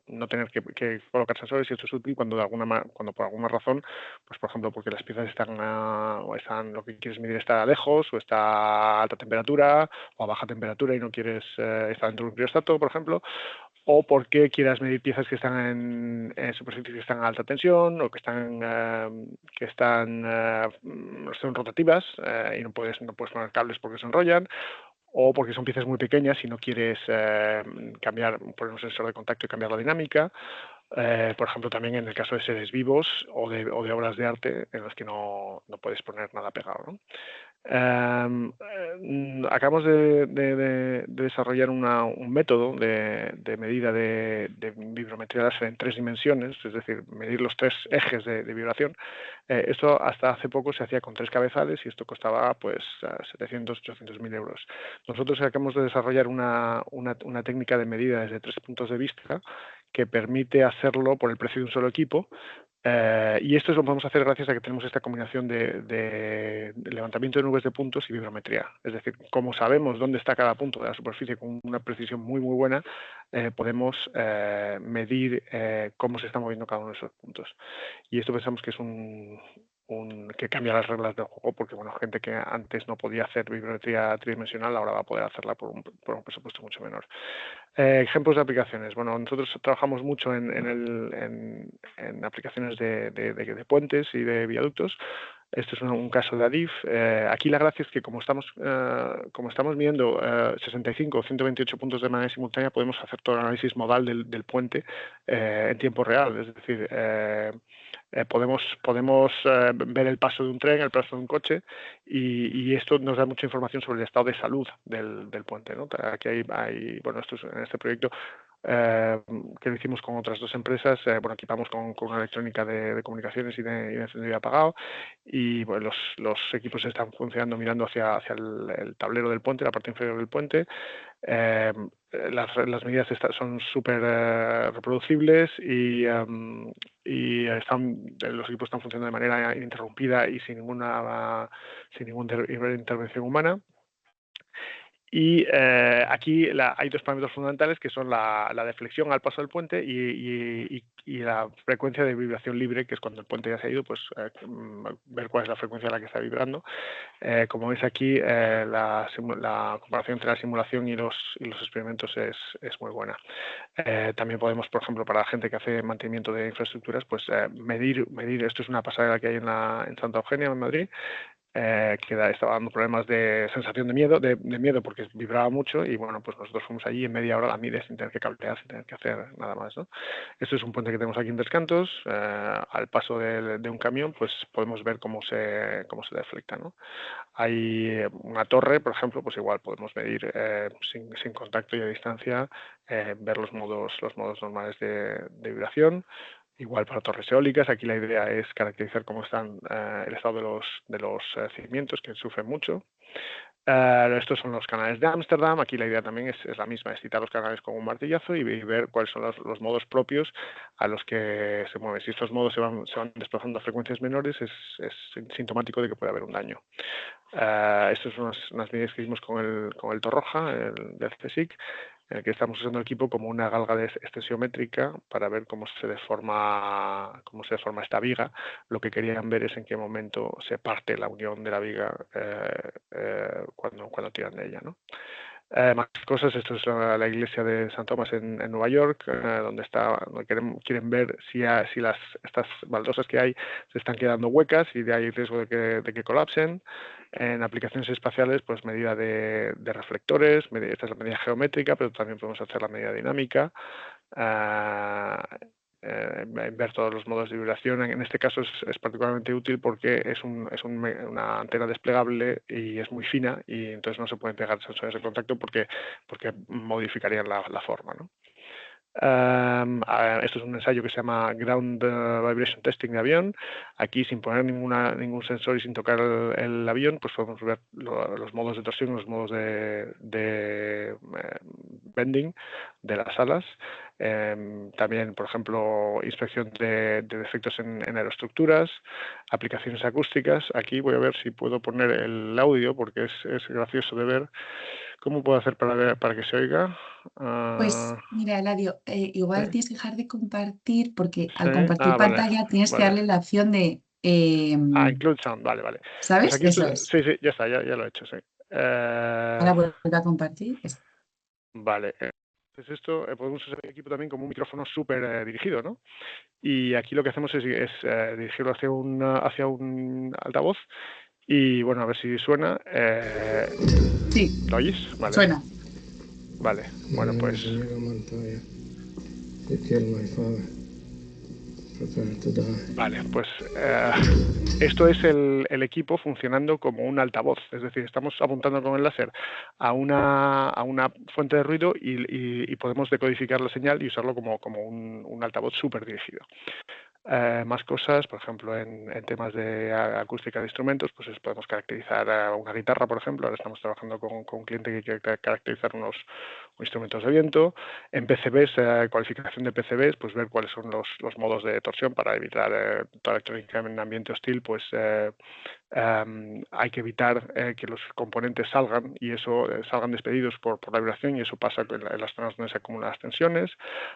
no tener que colocar sensores, y esto es útil cuando por alguna razón, pues por ejemplo porque las piezas están lo que quieres medir está lejos, o está a alta temperatura o a baja temperatura y no quieres estar dentro de un criostato, por ejemplo, o porque quieras medir piezas que están en superficies que están a alta tensión, o que son rotativas, y no puedes poner cables porque se enrollan, o porque son piezas muy pequeñas y no quieres poner un sensor de contacto y cambiar la dinámica. Por ejemplo, también en el caso de seres vivos o de obras de arte en las que no puedes poner nada pegado, ¿no? Acabamos de desarrollar un método de medida de vibrometría láser en 3 dimensiones, es decir, medir los 3 ejes de vibración. Esto hasta hace poco se hacía con 3 cabezales, y esto costaba pues 700.000-800.000 euros. Nosotros acabamos de desarrollar una técnica de medida desde 3 puntos de vista que permite hacerlo por el precio de un solo equipo. Y esto lo podemos hacer gracias a que tenemos esta combinación de levantamiento de nubes de puntos y vibrometría. Es decir, como sabemos dónde está cada punto de la superficie con una precisión muy buena, podemos medir cómo se está moviendo cada uno de esos puntos. Y esto pensamos que es que cambia las reglas del juego, porque bueno, gente que antes no podía hacer vibrometría tridimensional ahora va a poder hacerla por un presupuesto mucho menor. Ejemplos de aplicaciones. Bueno, nosotros trabajamos mucho en aplicaciones de puentes y de viaductos. Este es un caso de ADIF. Aquí la gracia es que como estamos midiendo 65 o 128 puntos de manera simultánea, podemos hacer todo el análisis modal del puente en tiempo real. Es decir, podemos ver el paso de un tren, el paso de un coche, y esto nos da mucha información sobre el estado de salud del puente, ¿no? Aquí bueno, en este proyecto que lo hicimos con otras 2 empresas, bueno, equipamos con una electrónica de comunicaciones y de encendido y apagado, y bueno, los equipos están funcionando mirando hacia el tablero del puente, la parte inferior del puente. Las medidas son súper reproducibles, y los equipos están funcionando de manera ininterrumpida y sin ninguna intervención humana. Y aquí hay 2 parámetros fundamentales, que son la deflexión al paso del puente y la frecuencia de vibración libre, que es cuando el puente ya se ha ido, pues ver cuál es la frecuencia a la que está vibrando. Como veis aquí, la comparación entre la simulación y los experimentos es muy buena. También podemos, por ejemplo, para la gente que hace mantenimiento de infraestructuras, pues medir. Esto es una pasarela que hay en Santa Eugenia, en Madrid, que estaba dando problemas de sensación de miedo porque vibraba mucho, y bueno, pues nosotros fuimos allí en media hora, la mide sin tener que cablear, sin tener que hacer nada más, ¿no? Esto es un puente que tenemos aquí en Tres Cantos. Al paso de un camión, pues podemos ver cómo se deflecta, ¿no? Hay una torre, por ejemplo, pues igual podemos medir sin contacto y a distancia, ver los modos normales de vibración. Igual para torres eólicas, aquí la idea es caracterizar cómo están el estado de los cimientos, que sufren mucho. Estos son los canales de Ámsterdam. Aquí la idea también es la misma, es citar los canales con un martillazo y ver cuáles son los modos propios a los que se mueven. Si estos modos se van desplazando a frecuencias menores, es sintomático de que puede haber un daño. Estas son unas medidas que hicimos con el Torroja, del CSIC, en el que estamos usando el equipo como una galga de extensiométrica para ver cómo se deforma esta viga. Lo que querían ver es en qué momento se parte la unión de la viga cuando tiran de ella, ¿no? Más cosas, esto es la iglesia de San Tomás en Nueva York, donde quieren ver si estas baldosas que hay se están quedando huecas y hay riesgo de que colapsen. En aplicaciones espaciales, pues medida de reflectores, esta es la medida geométrica, pero también podemos hacer la medida dinámica. Ver todos los modos de vibración. En este caso es particularmente útil porque es una antena desplegable y es muy fina, y entonces no se pueden pegar sensores de contacto porque modificarían la forma, ¿no? Esto es un ensayo que se llama Ground Vibration Testing de avión. Aquí, sin poner ningún sensor y sin tocar el avión, pues podemos ver los modos de torsión, los modos de bending de las alas. También, por ejemplo, inspección de defectos en aeroestructuras, aplicaciones acústicas. Aquí voy a ver si puedo poner el audio porque es gracioso de ver. ¿Cómo puedo hacer para que se oiga? Pues mira, Eladio, igual ¿sí? tienes que dejar de compartir porque al Sí. compartir Vale, pantalla tienes que vale. darle la opción de... Include sound, vale. Pues ¿sabes? aquí Eso es. sí, ya está, ya lo he hecho, sí. Ahora vuelve a compartir. Vale. Entonces esto podemos usar el equipo también como un micrófono súper dirigido, ¿no? Y aquí lo que hacemos es dirigirlo hacia un altavoz y, bueno, a ver si suena. Sí. ¿Lo oyes? Vale. Suena. Vale, bueno, pues... Vale, pues esto es el equipo funcionando como un altavoz, es decir, estamos apuntando con el láser a una fuente de ruido y podemos decodificar la señal y usarlo como un altavoz súper dirigido. Más cosas, por ejemplo, en temas de acústica de instrumentos, pues podemos caracterizar una guitarra, por ejemplo. Ahora estamos trabajando con un cliente que quiere caracterizar unos instrumentos de viento. En PCBs, cualificación de PCBs, pues ver cuáles son los modos de torsión para evitar toda electrónica en ambiente hostil, pues hay que evitar que los componentes salgan y eso salgan despedidos por la vibración, y eso pasa en las zonas donde se acumulan las tensiones.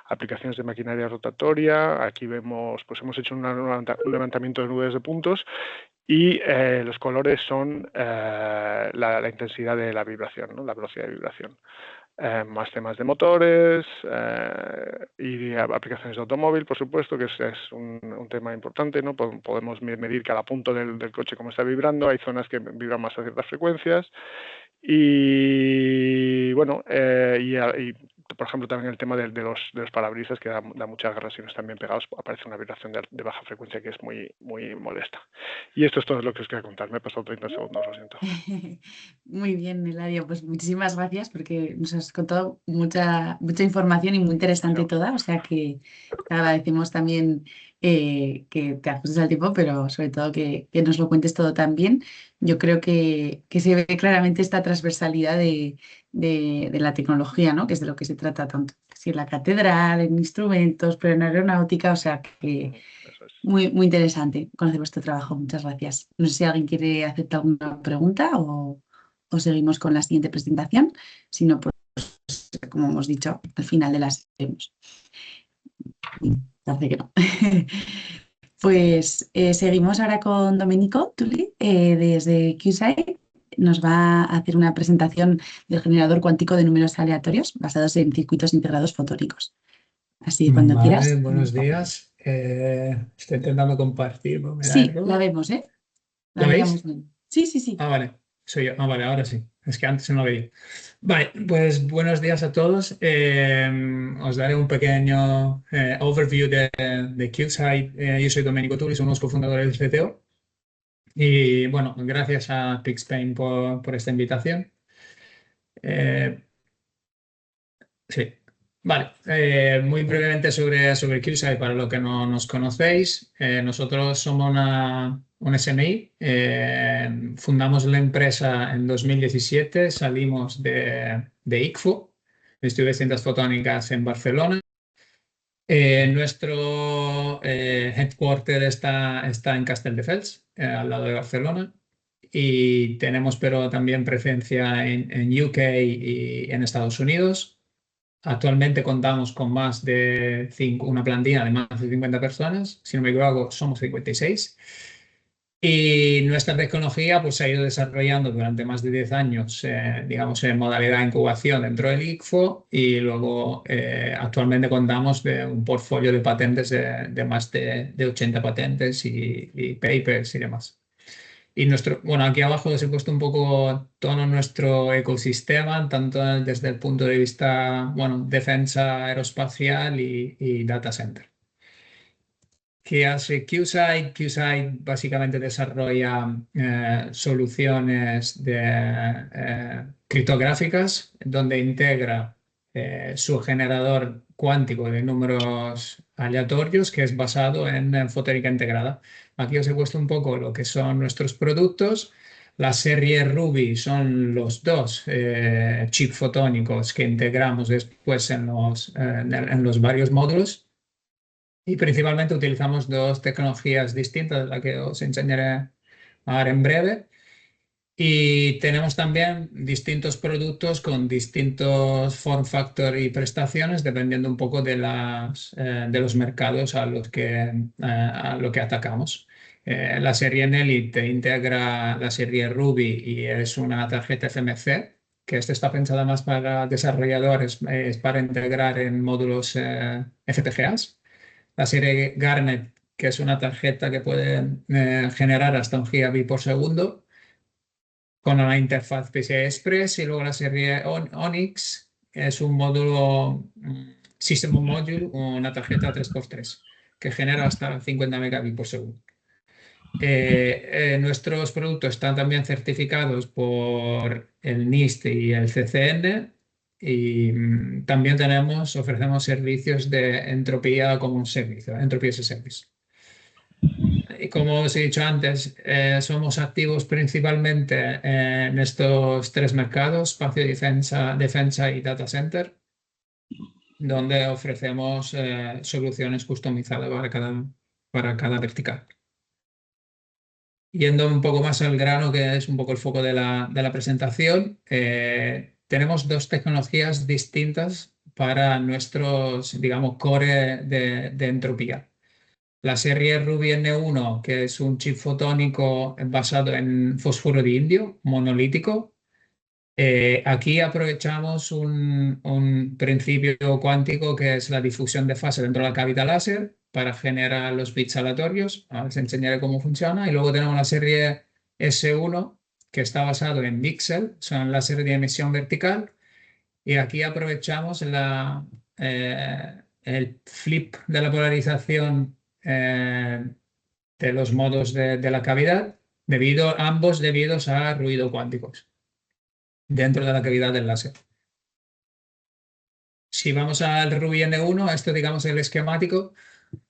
Aplicaciones de maquinaria rotatoria, aquí vemos, pues hemos hecho un levantamiento de nubes de puntos y los colores son la intensidad de la vibración, ¿no? La velocidad de vibración. Más temas de motores y aplicaciones de automóvil, por supuesto, que es un tema importante, ¿no? Podemos medir cada punto del coche cómo está vibrando. Hay zonas que vibran más a ciertas frecuencias y, bueno, y por ejemplo, también el tema de los parabrisas, que da muchas guerras si no están bien pegados, aparece una vibración de baja frecuencia que es muy, muy molesta. Y esto es todo lo que os quería contar. Me he pasado 30 segundos, lo siento. Muy bien, Eladio, pues muchísimas gracias porque nos has contado mucha información y muy interesante toda, o sea que te agradecemos también que te ajustes al tiempo, pero sobre todo que nos lo cuentes todo tan bien. Yo creo que se ve claramente esta transversalidad de la tecnología, ¿no? Que es de lo que se trata tanto, si en la catedral, en instrumentos, pero en aeronáutica, o sea que muy, muy interesante conocer vuestro trabajo. Muchas gracias. No sé si alguien quiere hacerte alguna pregunta o seguimos con la siguiente presentación. Si no, pues como hemos dicho, al final de las vemos. Parece que no. Pues seguimos ahora con Domenico Tulli desde QSight. Nos va a hacer una presentación del generador cuántico de números aleatorios basados en circuitos integrados fotónicos. Así que cuando quieras. Buenos días. Estoy intentando compartir. Sí, la vemos, ¿eh? ¿La veis? Bien. Sí. Ah, vale. Soy yo. Ah, vale, ahora sí. Es que antes no lo veía. Vale, pues buenos días a todos. Os daré un pequeño overview de QSight. Yo soy Domenico Tulli, soy uno de los cofundadores del CTO. Y bueno, gracias a PixSpain por esta invitación. Sí. Vale, muy brevemente sobre QSight, para los que no nos conocéis. Nosotros somos un SMI, fundamos la empresa en 2017, salimos de ICFO, Instituto de Ciencias Fotónicas en Barcelona. Nuestro headquarter está en Castelldefels, al lado de Barcelona, y tenemos pero también presencia en UK y en Estados Unidos. Actualmente contamos con una plantilla de más de 50 personas, si no me equivoco somos 56. Y nuestra tecnología pues, se ha ido desarrollando durante más de 10 años, digamos, en modalidad de incubación dentro del ICFO y luego actualmente contamos de un portfolio de patentes de más de 80 patentes y papers y demás. Y bueno, aquí abajo os he puesto un poco todo nuestro ecosistema, tanto desde el punto de vista, bueno, defensa aeroespacial y data center. ¿Qué hace QSight? QSight básicamente desarrolla soluciones criptográficas donde integra su generador cuántico de números aleatorios que es basado en fotónica integrada. Aquí os he puesto un poco lo que son nuestros productos. La serie Ruby son los dos chips fotónicos que integramos después en los varios módulos. Y principalmente utilizamos dos tecnologías distintas, la que os enseñaré ahora en breve. Y tenemos también distintos productos con distintos form factor y prestaciones, dependiendo un poco de los mercados a lo que atacamos. La serie Nelly te integra la serie Ruby y es una tarjeta FMC, que esta está pensada más para desarrolladores, es para integrar en módulos FPGAs. La serie Garnet, que es una tarjeta que puede generar hasta 1 gigabit por segundo con una interfaz PCI Express, y luego la serie Onyx es un módulo System on Module, una tarjeta 3x3 que genera hasta 50 megabits por segundo. Nuestros productos están también certificados por el NIST y el CCN. Y también ofrecemos servicios de entropía como un servicio, Entropy as a Service. Y como os he dicho antes, somos activos principalmente en estos tres mercados: espacio, defensa y data center, donde ofrecemos soluciones customizadas para cada vertical. Yendo un poco más al grano, que es un poco el foco de la presentación, tenemos dos tecnologías distintas para nuestros, digamos, core de entropía. La serie Ruby N1, que es un chip fotónico basado en fósforo de indio, monolítico. Aquí aprovechamos un principio cuántico que es la difusión de fase dentro de la cavidad láser para generar los bits aleatorios. Ahora os enseñaré cómo funciona. Y luego tenemos la serie S1, que está basado en VCSEL, son láser de emisión vertical. Y aquí aprovechamos el flip de la polarización de los modos de la cavidad, ambos debidos a ruido cuánticos dentro de la cavidad del láser. Si vamos al Ruby N1, esto digamos el esquemático,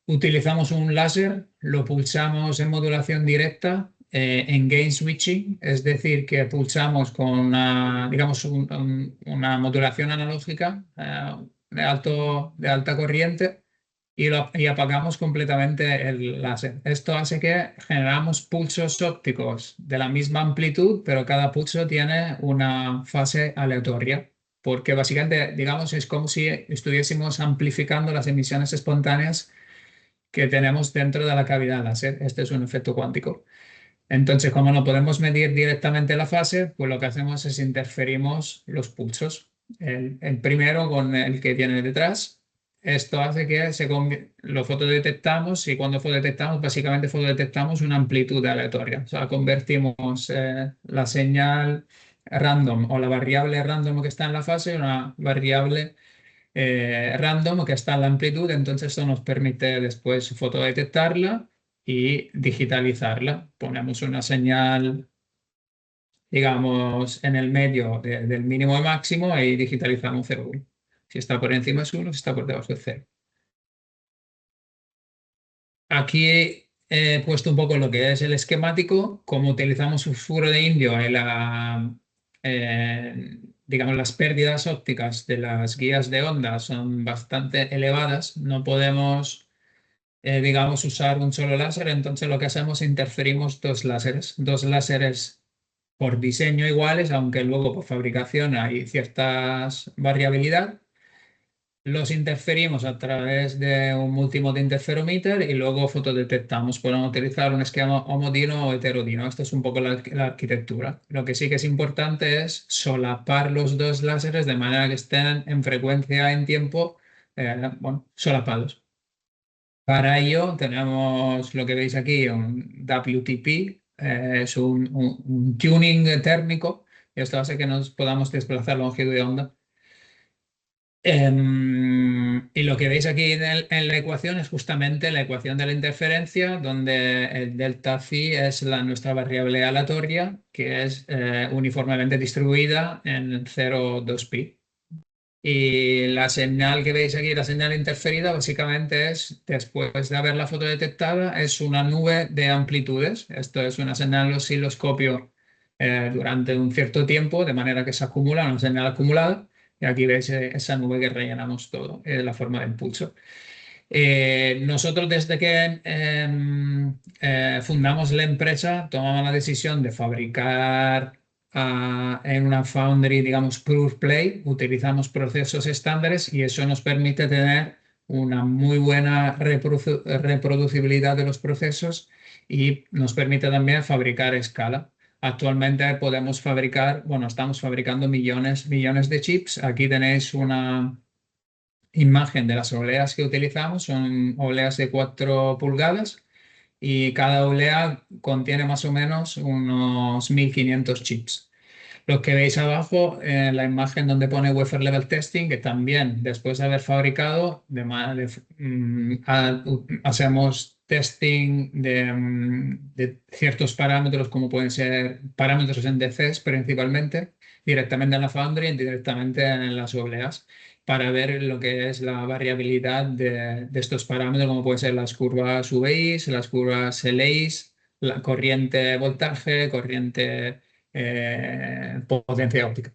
utilizamos un láser, lo pulsamos en modulación directa, en gain switching, es decir, que pulsamos con una modulación analógica de alta corriente y apagamos completamente el láser. Esto hace que generamos pulsos ópticos de la misma amplitud, pero cada pulso tiene una fase aleatoria, porque básicamente, digamos, es como si estuviésemos amplificando las emisiones espontáneas que tenemos dentro de la cavidad láser. Este es un efecto cuántico. Entonces, como no podemos medir directamente la fase, pues lo que hacemos es interferimos los pulsos. El primero con el que viene detrás. Esto hace que lo fotodetectamos, y cuando fotodetectamos, básicamente fotodetectamos una amplitud aleatoria. O sea, convertimos la señal random o la variable random que está en la fase en una variable random que está en la amplitud. Entonces esto nos permite después fotodetectarla y digitalizarla. Ponemos una señal, digamos, en el medio del mínimo y máximo y digitalizamos 0,1. Si está por encima es 1, si está por debajo es 0. Aquí he puesto un poco lo que es el esquemático. Como utilizamos fósforo de indio, digamos, las pérdidas ópticas de las guías de onda son bastante elevadas. No podemos, digamos, usar un solo láser. Entonces lo que hacemos es interferimos dos láseres por diseño iguales, aunque luego por fabricación hay cierta variabilidad. los interferimos a través de un multimode interferometer y luego fotodetectamos. Podemos utilizar un esquema homodino o heterodino. Esta es un poco la arquitectura. Lo que sí que es importante es solapar los dos láseres de manera que estén en frecuencia en tiempo solapados. Para ello tenemos lo que veis aquí, un WTP, es un tuning térmico, y esto hace que nos podamos desplazar longitud de onda. Y lo que veis aquí en la ecuación es justamente la ecuación de la interferencia, donde el delta phi es nuestra variable aleatoria, que es uniformemente distribuida en 0, 2 pi. Y la señal que veis aquí, la señal interferida, básicamente es, después de haberla fotodetectada, es una nube de amplitudes. Esto es una señal osciloscopio durante un cierto tiempo, de manera que se acumula una señal acumulada. Y aquí veis esa nube que rellenamos todo, la forma de impulso. Nosotros desde que fundamos la empresa tomamos la decisión de fabricar en una foundry, digamos, pure play. Utilizamos procesos estándares y eso nos permite tener una muy buena reproducibilidad de los procesos y nos permite también fabricar a escala. Actualmente podemos fabricar, bueno, estamos fabricando millones de chips. Aquí tenéis una imagen de las obleas que utilizamos. Son obleas de 4 pulgadas y cada oblea contiene más o menos unos 1500 chips. Lo que veis abajo en la imagen donde pone wafer level testing, que también después de haber fabricado, hacemos testing de ciertos parámetros, como pueden ser parámetros en DCs principalmente, directamente en la foundry y directamente en las obleas, para ver lo que es la variabilidad de estos parámetros, como pueden ser las curvas UVIs, las curvas LEIs, la corriente voltaje, corriente potencia óptica.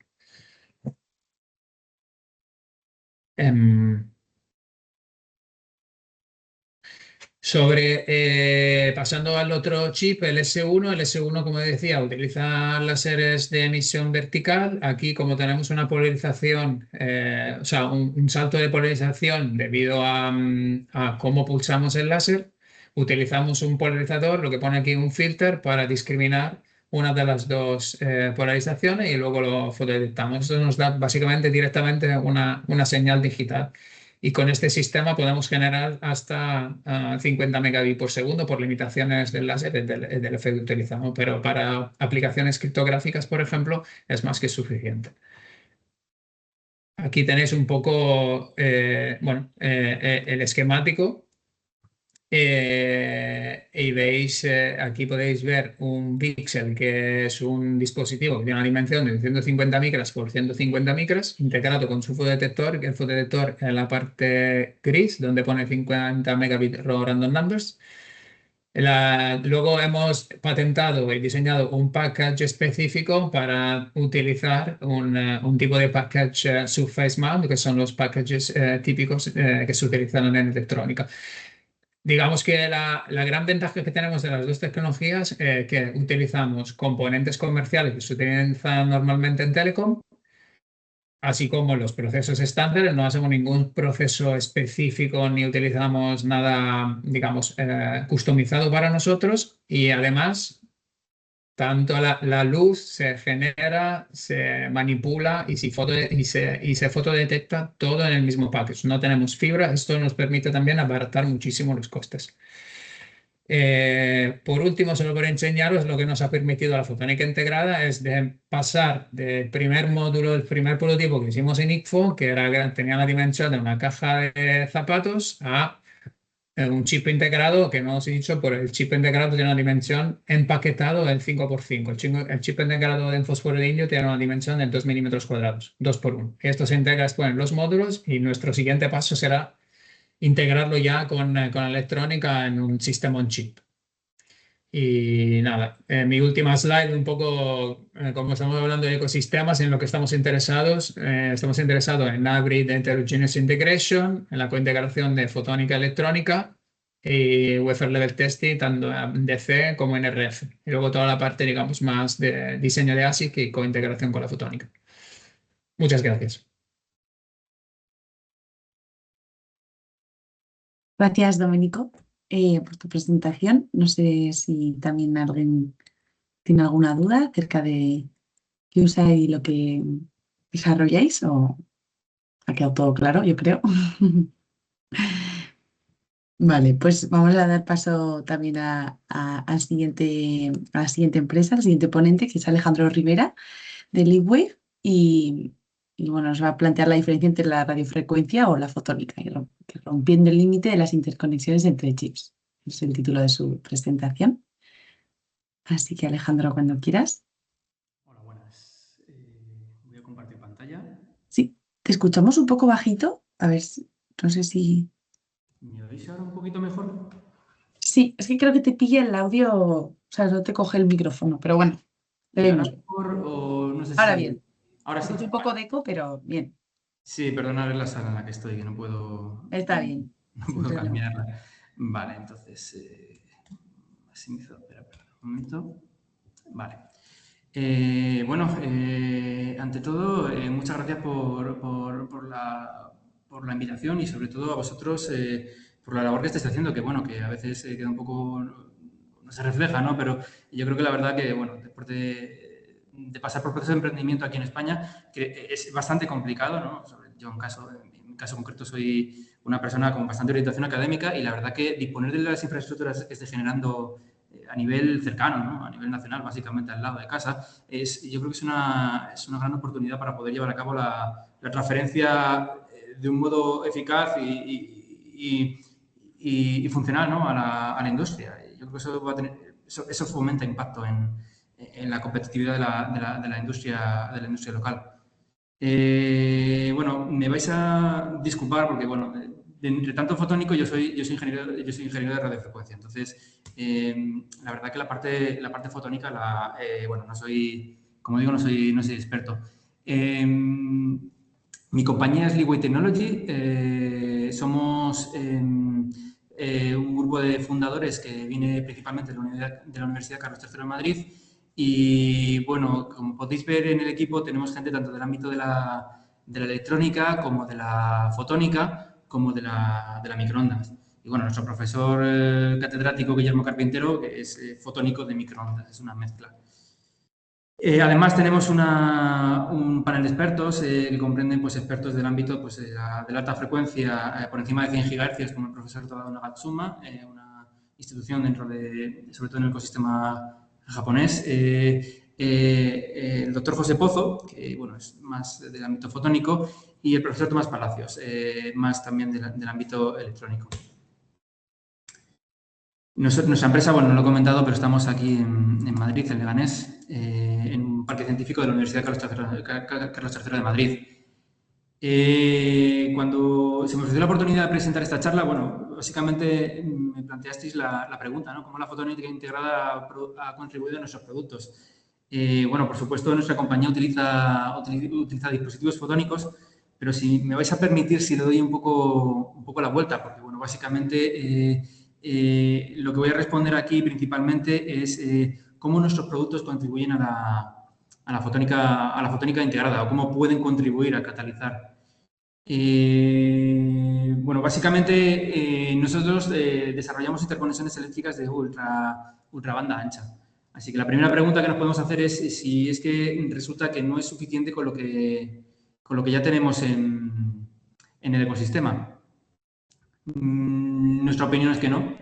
Pasando al otro chip, el S1, como decía, utiliza láseres de emisión vertical. Aquí, como tenemos una polarización, o sea, un salto de polarización debido a cómo pulsamos el láser, utilizamos un polarizador, lo que pone aquí un filter, para discriminar una de las dos polarizaciones y luego lo fotodetectamos. Esto nos da básicamente directamente una señal digital. Y con este sistema podemos generar hasta 50 megabits por segundo por limitaciones del láser del efecto utilizado, pero para aplicaciones criptográficas, por ejemplo, es más que suficiente. Aquí tenéis un poco el esquemático. Y veis, aquí podéis ver un píxel, que es un dispositivo que tiene una dimensión de 150 micras por 150 micras, integrado con su fotodetector, que el fotodetector en la parte gris, donde pone 50 megabit raw random numbers. Luego hemos patentado y diseñado un package específico para utilizar un tipo de package surface mount, que son los packages típicos que se utilizan en electrónica. Digamos que la gran ventaja que tenemos de las dos tecnologías es que utilizamos componentes comerciales que se utilizan normalmente en telecom, así como los procesos estándares. No hacemos ningún proceso específico ni utilizamos nada, digamos, customizado para nosotros, y además tanto la luz se genera, se manipula y se fotodetecta todo en el mismo package. No tenemos fibra. Esto nos permite también abaratar muchísimo los costes. Por último, solo por enseñaros lo que nos ha permitido la fotónica integrada, es de pasar del primer módulo, el primer prototipo que hicimos en ICFO, que tenía la dimensión de una caja de zapatos, a un chip integrado, que no os he dicho, pero el chip integrado tiene una dimensión empaquetado del 5x5. El chip integrado de fosforilio tiene una dimensión de 2 milímetros cuadrados, 2x1. Esto se integra después en los módulos y nuestro siguiente paso será integrarlo ya con electrónica en un sistema on chip. Y nada, mi última slide, un poco como estamos hablando de ecosistemas en lo que estamos interesados en Hybrid Heterogeneous Integration, en la cointegración de fotónica electrónica y wafer level testing, tanto en DC como en RF. Y luego toda la parte, digamos, más de diseño de ASIC y cointegración con la fotónica. Muchas gracias. Gracias, Domenico, por tu presentación. No sé si también alguien tiene alguna duda acerca de QSA y lo que desarrolláis, o ha quedado todo claro, yo creo. Vale, pues vamos a dar paso también a la siguiente empresa, al siguiente ponente, que es Alejandro Rivera, de Leapwave, y bueno, nos va a plantear la diferencia entre la radiofrecuencia o la fotónica, que rompiendo el límite de las interconexiones entre chips. Es el título de su presentación. Así que, Alejandro, cuando quieras. Hola, buenas. Voy a compartir pantalla. Sí, te escuchamos un poco bajito. A ver, no sé si... ¿Me oís ahora un poquito mejor? Sí, es que creo que te pilla el audio, o sea, no te coge el micrófono, pero bueno, ¿Y le ahora vemos. mejor o no sé Ahora si... bien. Ahora sí. Escucho un poco de eco, pero bien. Sí, perdonad la sala en la que estoy, que no puedo... Está bien. No Sin puedo problema. cambiarla. Vale, entonces... maximizo, espera un momento. Vale. Bueno, ante todo, muchas gracias por la invitación y sobre todo a vosotros por la labor que estáis haciendo, que bueno, que a veces queda un poco, no se refleja, ¿no? Pero yo creo que la verdad que, bueno, después de pasar por procesos de emprendimiento aquí en España, que es bastante complicado, ¿no? Yo en mi caso concreto soy una persona con bastante orientación académica y la verdad que disponer de las infraestructuras que esté generando a nivel cercano, ¿no? A nivel nacional, básicamente al lado de casa, yo creo que es una gran oportunidad para poder llevar a cabo la transferencia de un modo eficaz y funcional, ¿no? a la industria. Yo creo que eso va a tener, eso fomenta impacto en la competitividad de la industria local. Bueno, me vais a disculpar porque, bueno, entre tanto fotónico yo soy ingeniero de radiofrecuencia. Entonces, la verdad que la parte fotónica, bueno, no soy, como digo, no soy experto. Mi compañía es Leapwave Technology. Somos un grupo de fundadores que viene principalmente de la Universidad Carlos III de Madrid. Y bueno, como podéis ver en el equipo, tenemos gente tanto del ámbito de la electrónica, como de la fotónica, como de la microondas. Y bueno, nuestro profesor catedrático Guillermo Carpintero, que es fotónico de microondas, es una mezcla. Además, tenemos un panel de expertos que comprenden pues, expertos del ámbito pues, de la alta frecuencia por encima de 100 GHz, como el profesor Tadao Nagatsuma, una institución sobre todo en el ecosistema japonés. El doctor José Pozo, que bueno, es más del ámbito fotónico, y el profesor Tomás Palacios, más también del ámbito electrónico. Nuestra empresa, bueno, no lo he comentado, pero estamos aquí en Madrid, en Leganés, en un parque científico de la Universidad Carlos III de Madrid. Cuando se me ofreció la oportunidad de presentar esta charla, bueno, básicamente me planteasteis la pregunta, ¿no? ¿Cómo la fotónica integrada ha contribuido a nuestros productos? Bueno, por supuesto, nuestra compañía utiliza dispositivos fotónicos, pero si me vais a permitir, si le doy un poco la vuelta, porque, bueno, básicamente lo que voy a responder aquí principalmente es cómo nuestros productos contribuyen a la fotónica integrada o cómo pueden contribuir a catalizar. Bueno, básicamente nosotros desarrollamos interconexiones eléctricas de ultra banda ancha. Así que la primera pregunta que nos podemos hacer es si es que resulta que no es suficiente con lo que ya tenemos en el ecosistema. Nuestra opinión es que no.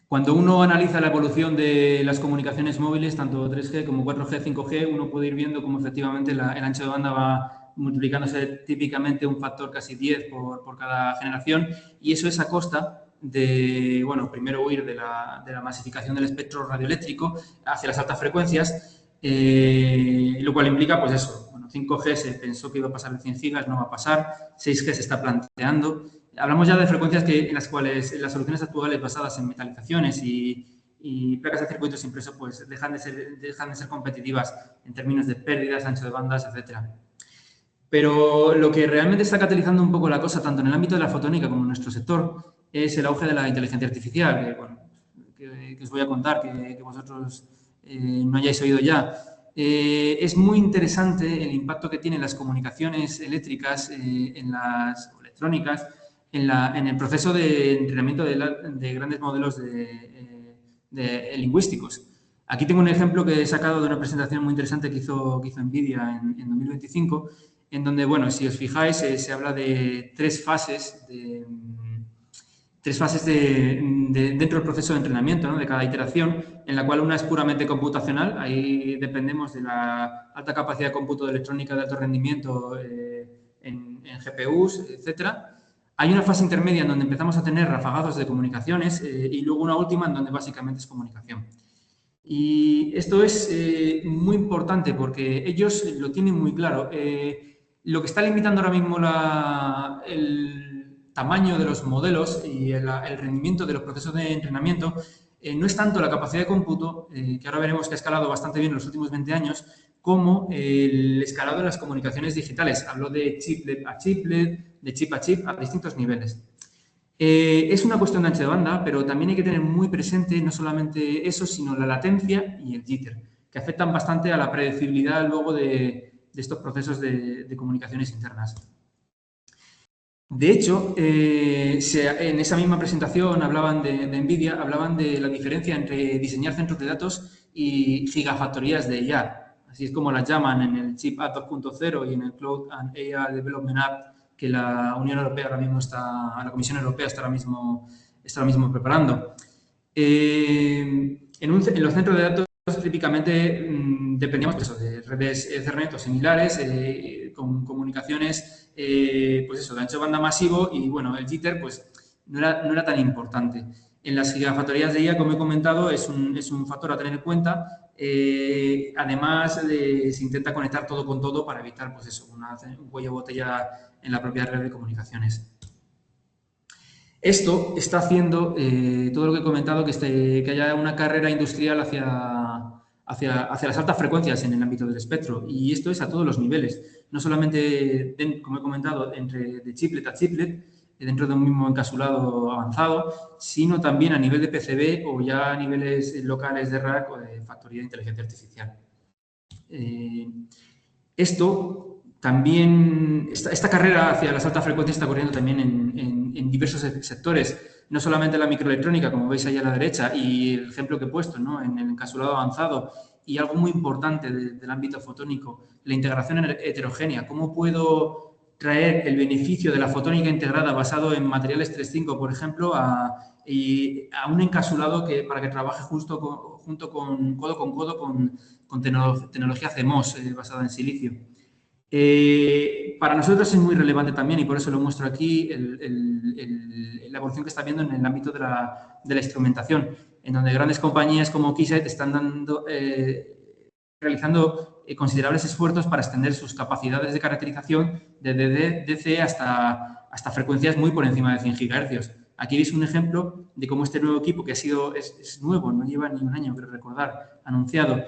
Cuando uno analiza la evolución de las comunicaciones móviles, tanto 3G como 4G, 5G, uno puede ir viendo cómo efectivamente el ancho de banda va multiplicándose típicamente un factor casi 10 por cada generación, y eso es a costa de, bueno, primero huir de la masificación del espectro radioeléctrico hacia las altas frecuencias, lo cual implica, pues eso, bueno, 5G se pensó que iba a pasar de 100 gigas, no va a pasar, 6G se está planteando. Hablamos ya de frecuencias en las cuales las soluciones actuales basadas en metalizaciones y placas de circuitos impresos pues dejan de ser competitivas en términos de pérdidas, ancho de bandas, etc. Pero lo que realmente está catalizando un poco la cosa, tanto en el ámbito de la fotónica como en nuestro sector, es el auge de la inteligencia artificial, que, bueno, que os voy a contar, que vosotros no hayáis oído ya. Es muy interesante el impacto que tienen las comunicaciones eléctricas o electrónicas en el proceso de entrenamiento de grandes modelos lingüísticos. Aquí tengo un ejemplo que he sacado de una presentación muy interesante que hizo NVIDIA en 2025, en donde, bueno, si os fijáis, se habla de tres fases dentro del proceso de entrenamiento, ¿no?, de cada iteración, en la cual una es puramente computacional, ahí dependemos de la alta capacidad de cómputo de electrónica de alto rendimiento en GPUs, etcétera. Hay una fase intermedia en donde empezamos a tener rafagazos de comunicaciones y luego una última en donde básicamente es comunicación. Y esto es muy importante porque ellos lo tienen muy claro. Lo que está limitando ahora mismo el tamaño de los modelos y el rendimiento de los procesos de entrenamiento no es tanto la capacidad de cómputo, que ahora veremos que ha escalado bastante bien en los últimos 20 años, como el escalado de las comunicaciones digitales. Hablo de chiplet a chiplet, de chip a chip, a distintos niveles. Es una cuestión de ancho de banda, pero también hay que tener muy presente no solamente eso, sino la latencia y el jitter, que afectan bastante a la predecibilidad luego de estos procesos de comunicaciones internas. De hecho, en esa misma presentación hablaban de NVIDIA, hablaban de la diferencia entre diseñar centros de datos y gigafactorías de IA. Así es como las llaman en el Chip Act 2.0 y en el Cloud and AI Development Act, que la Unión Europea ahora mismo la Comisión Europea está ahora mismo preparando. En los centros de datos típicamente dependíamos de redes Ethernet o similares, con comunicaciones pues eso, de ancho de banda masivo, y bueno, el jitter pues no era tan importante. En las gigafactorías de IA, como he comentado, es un factor a tener en cuenta. Además, se intenta conectar todo con todo para evitar pues eso, un cuello de botella en la propia red de comunicaciones. Esto está haciendo todo lo que he comentado, que haya una carrera industrial hacia las altas frecuencias en el ámbito del espectro, y esto es a todos los niveles, no solamente, como he comentado, de chiplet a chiplet, dentro de un mismo encapsulado avanzado, sino también a nivel de PCB o ya a niveles locales de rack o de factoría de inteligencia artificial. Esto también, esta carrera hacia las altas frecuencias está ocurriendo también en diversos sectores, no solamente la microelectrónica, como veis ahí a la derecha, y el ejemplo que he puesto, ¿no?, en el encapsulado avanzado, y algo muy importante del ámbito fotónico, la integración heterogénea. ¿Cómo puedo traer el beneficio de la fotónica integrada basado en materiales 3.5, por ejemplo, a un encapsulado para que trabaje junto con codo con tecnología CMOS basada en silicio? Para nosotros es muy relevante también, y por eso lo muestro aquí, la evolución que está viendo en el ámbito de la instrumentación, en donde grandes compañías como Keysight están realizando considerables esfuerzos para extender sus capacidades de caracterización desde DC hasta frecuencias muy por encima de 100 GHz. Aquí veis un ejemplo de cómo este nuevo equipo, que es nuevo, no lleva ni un año, creo recordar, anunciado,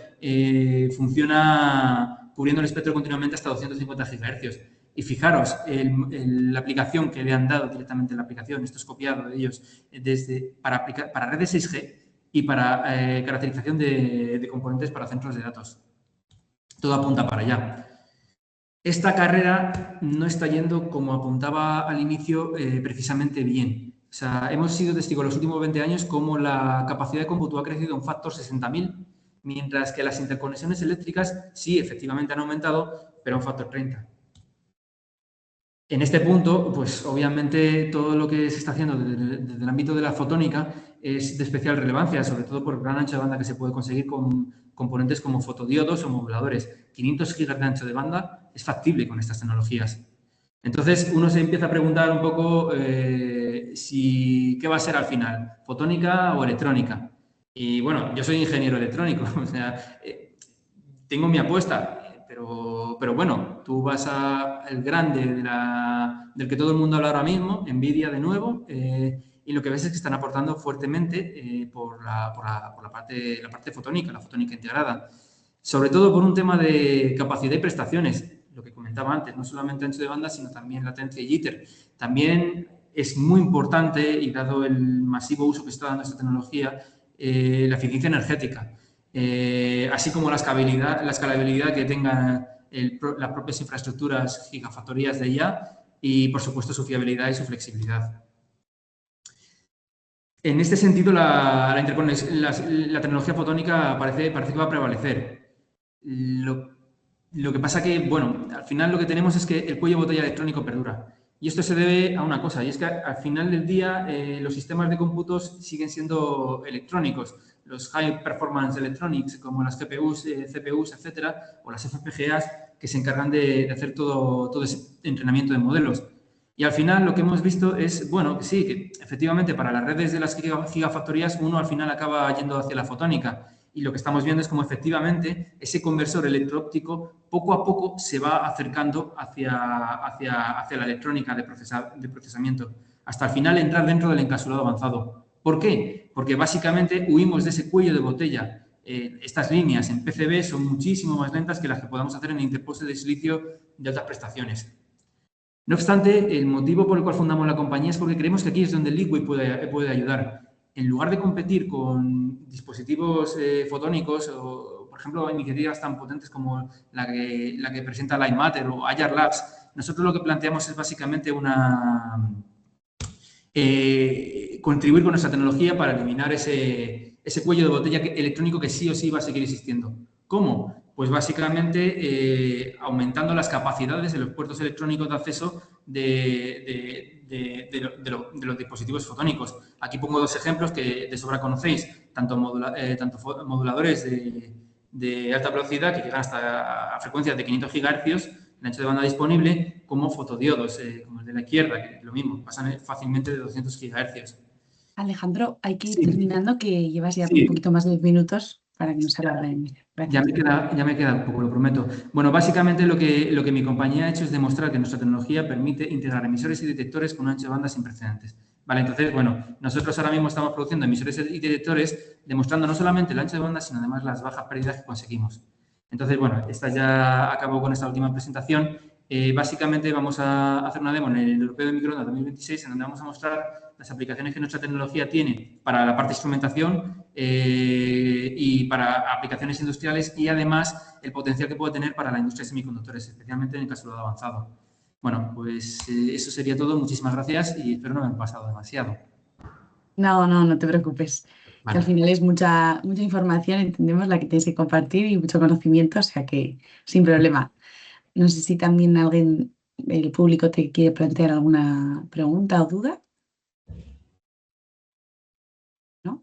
funciona cubriendo el espectro continuamente hasta 250 GHz. Y fijaros, la aplicación que le han dado directamente, la aplicación, esto es copiado de ellos, para redes 6G y para caracterización de componentes para centros de datos. Todo apunta para allá. Esta carrera no está yendo, como apuntaba al inicio, precisamente bien. O sea, hemos sido testigos los últimos 20 años cómo la capacidad de cómputo ha crecido un factor 60.000, mientras que las interconexiones eléctricas sí, efectivamente han aumentado, pero un factor 30. En este punto, pues obviamente todo lo que se está haciendo desde el ámbito de la fotónica es de especial relevancia, sobre todo por el gran ancho de banda que se puede conseguir con componentes como fotodiodos o moduladores. 500 gigas de ancho de banda es factible con estas tecnologías. Entonces, uno se empieza a preguntar un poco qué va a ser al final, fotónica o electrónica. Y bueno, yo soy ingeniero electrónico, o sea, tengo mi apuesta. Pero bueno, tú vas al grande del que todo el mundo habla ahora mismo, NVIDIA de nuevo, y lo que ves es que están aportando fuertemente por la parte fotónica, la fotónica integrada. Sobre todo por un tema de capacidad y prestaciones, lo que comentaba antes, no solamente ancho de banda, sino también latencia y jitter. También es muy importante, y dado el masivo uso que está dando esta tecnología, la eficiencia energética. Así como la escalabilidad que tengan las propias infraestructuras gigafactorías de IA, y, por supuesto, su fiabilidad y su flexibilidad. En este sentido, la tecnología fotónica parece que va a prevalecer. Lo que pasa que, bueno, al final lo que tenemos es que el cuello de botella electrónico perdura. Y esto se debe a una cosa, y es que al final del día los sistemas de cómputos siguen siendo electrónicos. Los High Performance Electronics, como las GPUs, CPUs, etcétera, o las FPGAs, que se encargan de hacer todo ese entrenamiento de modelos. Y al final lo que hemos visto es, bueno, que sí, que efectivamente para las redes de las gigafactorías uno al final acaba yendo hacia la fotónica. Y lo que estamos viendo es cómo efectivamente ese conversor electro-óptico poco a poco se va acercando hacia la electrónica de procesamiento, hasta al final entrar dentro del encapsulado avanzado. ¿Por qué? Porque básicamente huimos de ese cuello de botella. Estas líneas en PCB son muchísimo más lentas que las que podamos hacer en interposte de silicio de altas prestaciones. No obstante, el motivo por el cual fundamos la compañía es porque creemos que aquí es donde el Liquid puede ayudar. En lugar de competir con dispositivos fotónicos o, por ejemplo, iniciativas tan potentes como la que presenta Light Matter o IR Labs, nosotros lo que planteamos es básicamente contribuir con nuestra tecnología para eliminar ese cuello de botella electrónico que sí o sí va a seguir existiendo. ¿Cómo? Pues básicamente aumentando las capacidades de los puertos electrónicos de acceso de los dispositivos fotónicos. Aquí pongo dos ejemplos que de sobra conocéis, tanto moduladores de alta velocidad que llegan hasta a frecuencias de 500 GHz en ancho de banda disponible, como fotodiodos, como el de la izquierda, que es lo mismo, pasan fácilmente de 200 GHz. Alejandro, hay que ir terminando, que llevas ya un poquito más de 10 minutos para que nos alargue. Ya me queda un poco, lo prometo. Bueno, básicamente lo que mi compañía ha hecho es demostrar que nuestra tecnología permite integrar emisores y detectores con un ancho de banda sin precedentes. Vale, entonces, bueno, nosotros ahora mismo estamos produciendo emisores y detectores demostrando no solamente el ancho de banda, sino además las bajas pérdidas que conseguimos. Entonces, bueno, ya acabo con esta última presentación. Básicamente vamos a hacer una demo en el Europeo de Microondas 2026 en donde vamos a mostrar las aplicaciones que nuestra tecnología tiene para la parte de instrumentación y para aplicaciones industriales y además el potencial que puede tener para la industria de semiconductores, especialmente en el encapsulado avanzado. Bueno, pues eso sería todo. Muchísimas gracias y espero no haber pasado demasiado. No te preocupes. Vale. Que al final es mucha información, entendemos la que tienes que compartir y mucho conocimiento, o sea que sin problema. No sé si también alguien del público te quiere plantear alguna pregunta o duda. ¿No?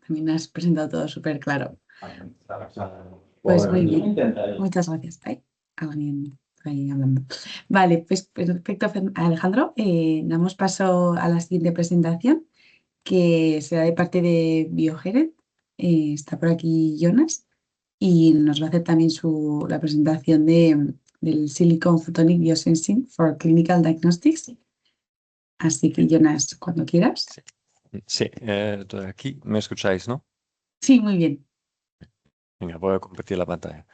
También has presentado todo súper claro. Pues muy bien. Muchas gracias. ¿Hay alguien ahí hablando? Vale, pues perfecto, Alejandro. Damos paso a la siguiente presentación, que será de parte de Biohered. Está por aquí Jonas y nos va a hacer también la presentación del Silicon Photonic Biosensing for Clinical Diagnostics. Así que, Jonas, cuando quieras. Sí, estoy aquí. ¿Me escucháis, no? Sí, muy bien. Venga, voy a compartir la pantalla.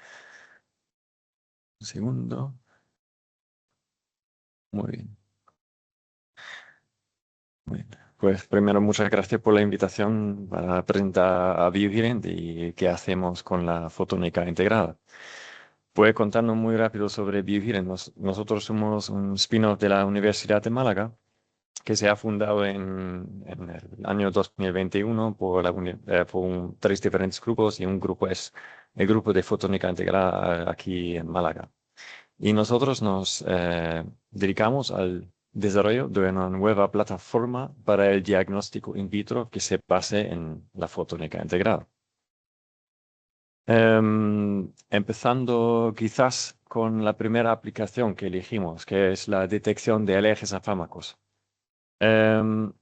Un segundo. Muy bien. Muy bien. Pues primero, muchas gracias por la invitación para presentar a Biohered y qué hacemos con la fotónica integrada. Voy contando muy rápido sobre Biohered. Nosotros somos un spin-off de la Universidad de Málaga que se ha fundado en el año 2021 por 3 diferentes grupos y un grupo es el grupo de fotónica integrada aquí en Málaga. Y nosotros nos dedicamos al desarrollo de una nueva plataforma para el diagnóstico in vitro que se base en la fotónica integrada. Empezando quizás con la primera aplicación que elegimos, que es la detección de alergias a fármacos. El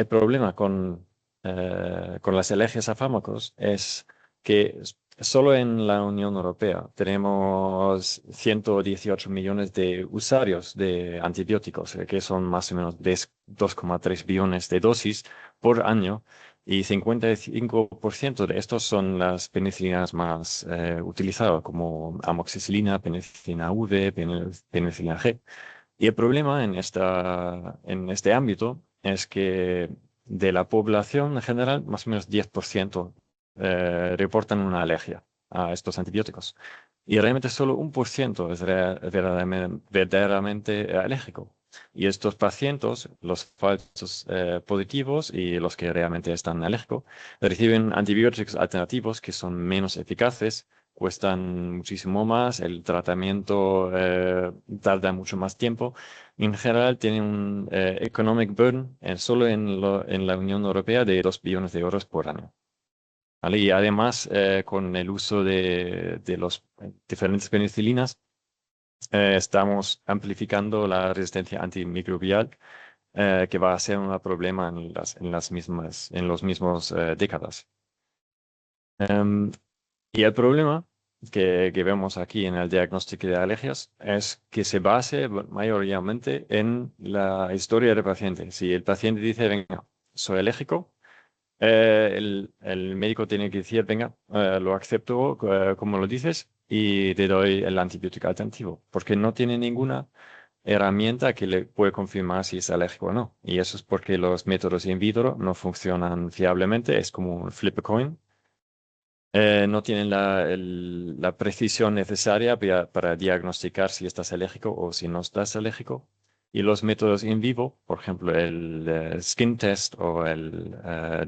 problema con las alergias a fármacos es que solo en la Unión Europea tenemos 118 millones de usuarios de antibióticos, que son más o menos 2,3 billones de dosis por año, y 55% de estos son las penicilinas más utilizadas, como amoxicilina, penicilina V, penicilina G. Y el problema en este ámbito es que de la población en general, más o menos 10% reportan una alergia a estos antibióticos. Y realmente solo 1% es verdaderamente alérgico. Y estos pacientes, los falsos positivos y los que realmente están alérgicos, reciben antibióticos alternativos que son menos eficaces, cuestan muchísimo más, el tratamiento tarda mucho más tiempo. En general, tienen un economic burden solo en la Unión Europea de 2 billones de euros por año. ¿Vale? Y además, con el uso de las diferentes penicilinas, estamos amplificando la resistencia antimicrobial, que va a ser un problema en los mismos décadas. Y el problema que vemos aquí en el diagnóstico de alergias es que se basa mayoritariamente en la historia del paciente. Si el paciente dice, venga, soy alérgico, el médico tiene que decir, venga, lo acepto como lo dices y te doy el antibiótico alternativo, porque no tiene ninguna herramienta que le puede confirmar si es alérgico o no. Y eso es porque los métodos in vitro no funcionan fiablemente, es como un flip a coin. No tienen la precisión necesaria para diagnosticar si estás alérgico o si no estás alérgico. Y los métodos in vivo, por ejemplo, el skin test o el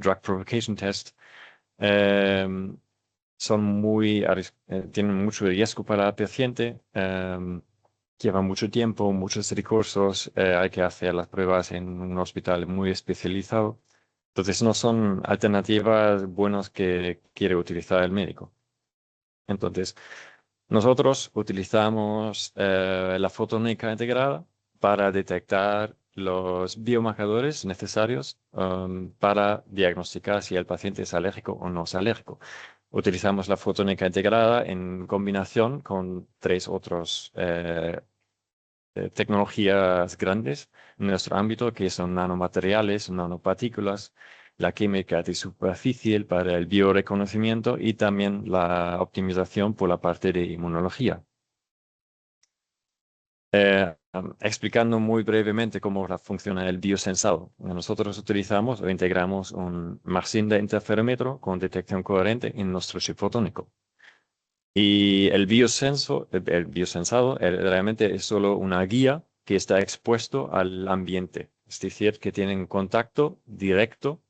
drug provocation test, tienen mucho riesgo para el paciente, llevan mucho tiempo, muchos recursos, hay que hacer las pruebas en un hospital muy especializado. Entonces no son alternativas buenas que quiere utilizar el médico. Entonces, nosotros utilizamos la fotónica integrada para detectar los biomarcadores necesarios para diagnosticar si el paciente es alérgico o no es alérgico. Utilizamos la fotónica integrada en combinación con 3 otros tecnologías grandes en nuestro ámbito, que son nanomateriales, nanopartículas, la química de superficie para el bioreconocimiento y también la optimización por la parte de inmunología. Explicando muy brevemente cómo funciona el biosensado. Nosotros utilizamos o integramos un margen de interferómetro con detección coherente en nuestro chip fotónico. Y el biosensado realmente es solo una guía que está expuesto al ambiente, es decir, que tiene contacto directo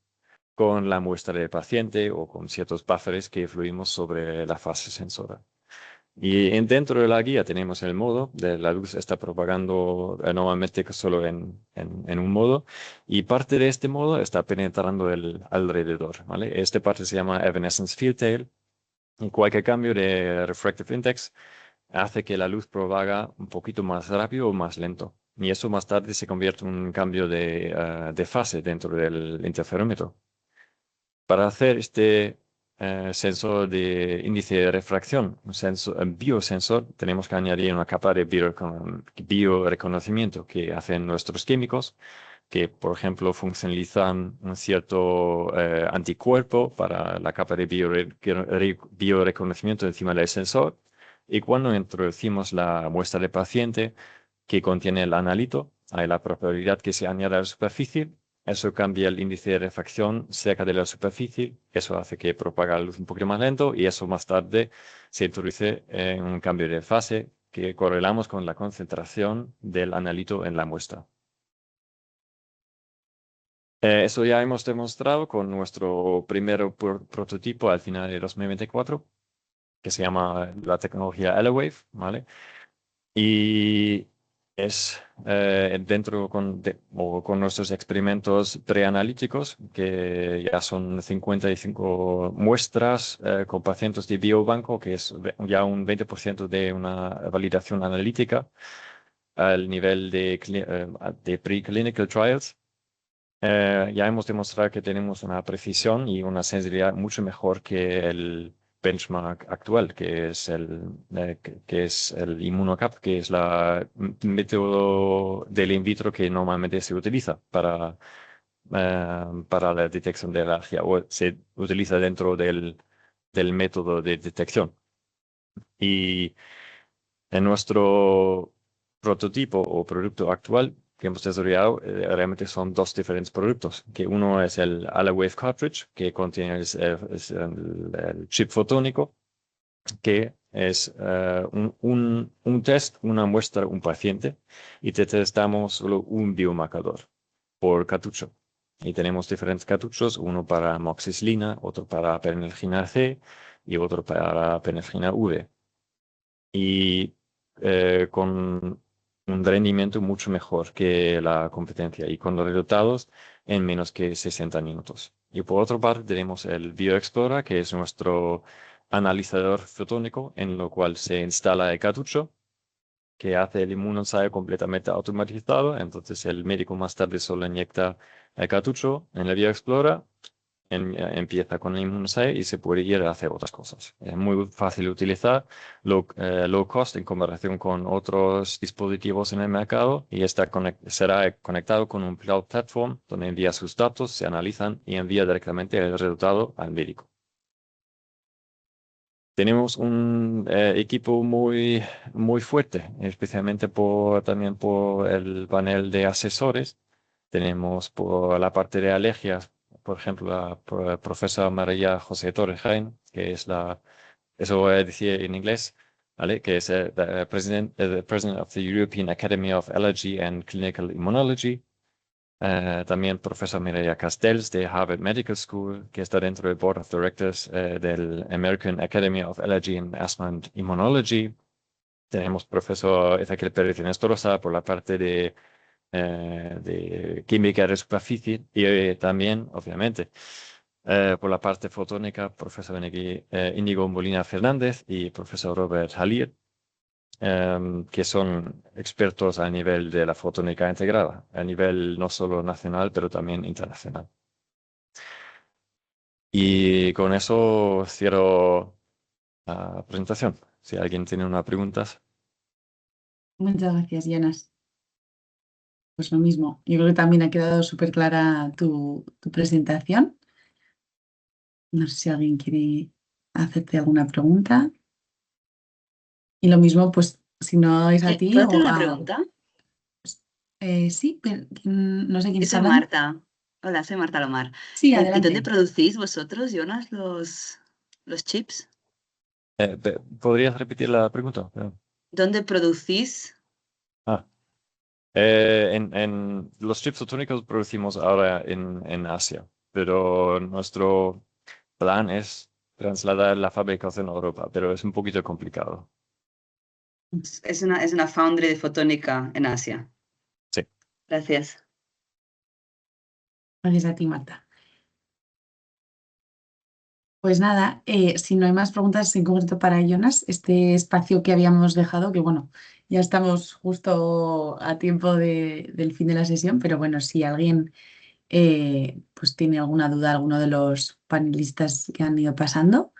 con la muestra del paciente o con ciertos buffers que fluimos sobre la fase sensora. Y dentro de la guía tenemos el modo de la luz está propagando normalmente solo en un modo y parte de este modo está penetrando el alrededor, ¿vale? Esta parte se llama Evanescence Field Tail. Y cualquier cambio de refractive index hace que la luz propaga un poquito más rápido o más lento. Y eso más tarde se convierte en un cambio de fase dentro del interferómetro. Para hacer este sensor de índice de refracción, un biosensor, tenemos que añadir una capa de bioreconocimiento que hacen nuestros químicos, que, por ejemplo, funcionalizan un cierto anticuerpo para la capa de bioreconocimiento encima del sensor. Y cuando introducimos la muestra de paciente que contiene el analito, hay la probabilidad que se añada a la superficie. Eso cambia el índice de refracción cerca de la superficie. Eso hace que propague la luz un poquito más lento y eso más tarde se introduce en un cambio de fase que correlamos con la concentración del analito en la muestra. Eso ya hemos demostrado con nuestro primer prototipo al final de 2024, que se llama la tecnología Elewave, ¿vale? Y es dentro con nuestros experimentos preanalíticos, que ya son 55 muestras con pacientes de biobanco, que es ya un 20% de una validación analítica al nivel de preclinical trials. Ya hemos demostrado que tenemos una precisión y una sensibilidad mucho mejor que el benchmark actual, que es el ImmunoCAP, que es el método del in vitro que normalmente se utiliza para la detección de alergia o se utiliza dentro del método de detección. Y en nuestro prototipo o producto actual que hemos desarrollado, realmente son 2 diferentes productos, que uno es el Elewave Cartridge, que contiene el chip fotónico, que Es un test, una muestra, un paciente, y te testamos solo un biomarcador por cartucho. Y tenemos diferentes cartuchos, uno para amoxicilina, otro para penicilina C y otro para penicilina V. Y con un rendimiento mucho mejor que la competencia y con los resultados en menos que 60 minutos. Y por otra parte tenemos el BioExplora, que es nuestro analizador fotónico en lo cual se instala el cartucho que hace el inmunoensayo completamente automatizado. Entonces el médico más tarde solo inyecta el cartucho en el BioExplora, empieza con el inmunoensayo y se puede ir a hacer otras cosas. Es muy fácil de utilizar, low cost en comparación con otros dispositivos en el mercado y será conectado con un cloud platform donde envía sus datos, se analizan y envía directamente el resultado al médico. Tenemos un equipo muy, muy fuerte, especialmente también por el panel de asesores. Tenemos por la parte de alergias, por ejemplo, la profesora María José Torres Jaén, que es eso voy a decir en inglés, ¿vale? Que es the president of the European Academy of Allergy and Clinical Immunology. También profesor Mireia Castells de Harvard Medical School, que está dentro del Board of Directors del American Academy of Allergy and Asthma and Immunology. Tenemos profesor Ezequiel Pérez Tolosa por la parte de química de superficie y también, obviamente, por la parte fotónica, profesor Íñigo Molina Fernández y profesor Robert Hallier, que son expertos a nivel de la fotónica integrada, a nivel no solo nacional, pero también internacional. Y con eso cierro la presentación. Si alguien tiene una pregunta. Muchas gracias, Jonas. Pues lo mismo, yo creo que también ha quedado súper clara tu presentación. No sé si alguien quiere hacerte alguna pregunta. Y lo mismo, pues, si no es a ti ¿Puedo o hacer una a... pregunta? Sí, pero no sé quién Yo está soy hablando. Marta. Hola, soy Marta Lomar. Sí, ¿Y dónde adelante. producís vosotros, Jonas, los chips? ¿Podrías repetir la pregunta? ¿Dónde producís? Ah, en los chips fotónicos producimos ahora en Asia, pero nuestro plan es trasladar la fabricación a Europa, pero es un poquito complicado. Es una foundry de fotónica en Asia. Sí. Gracias. Gracias a ti, Marta. Pues nada, si no hay más preguntas en concreto para Jonas, este espacio que habíamos dejado, que bueno, ya estamos justo a tiempo del fin de la sesión, pero bueno, si alguien pues tiene alguna duda, alguno de los panelistas que han ido pasando,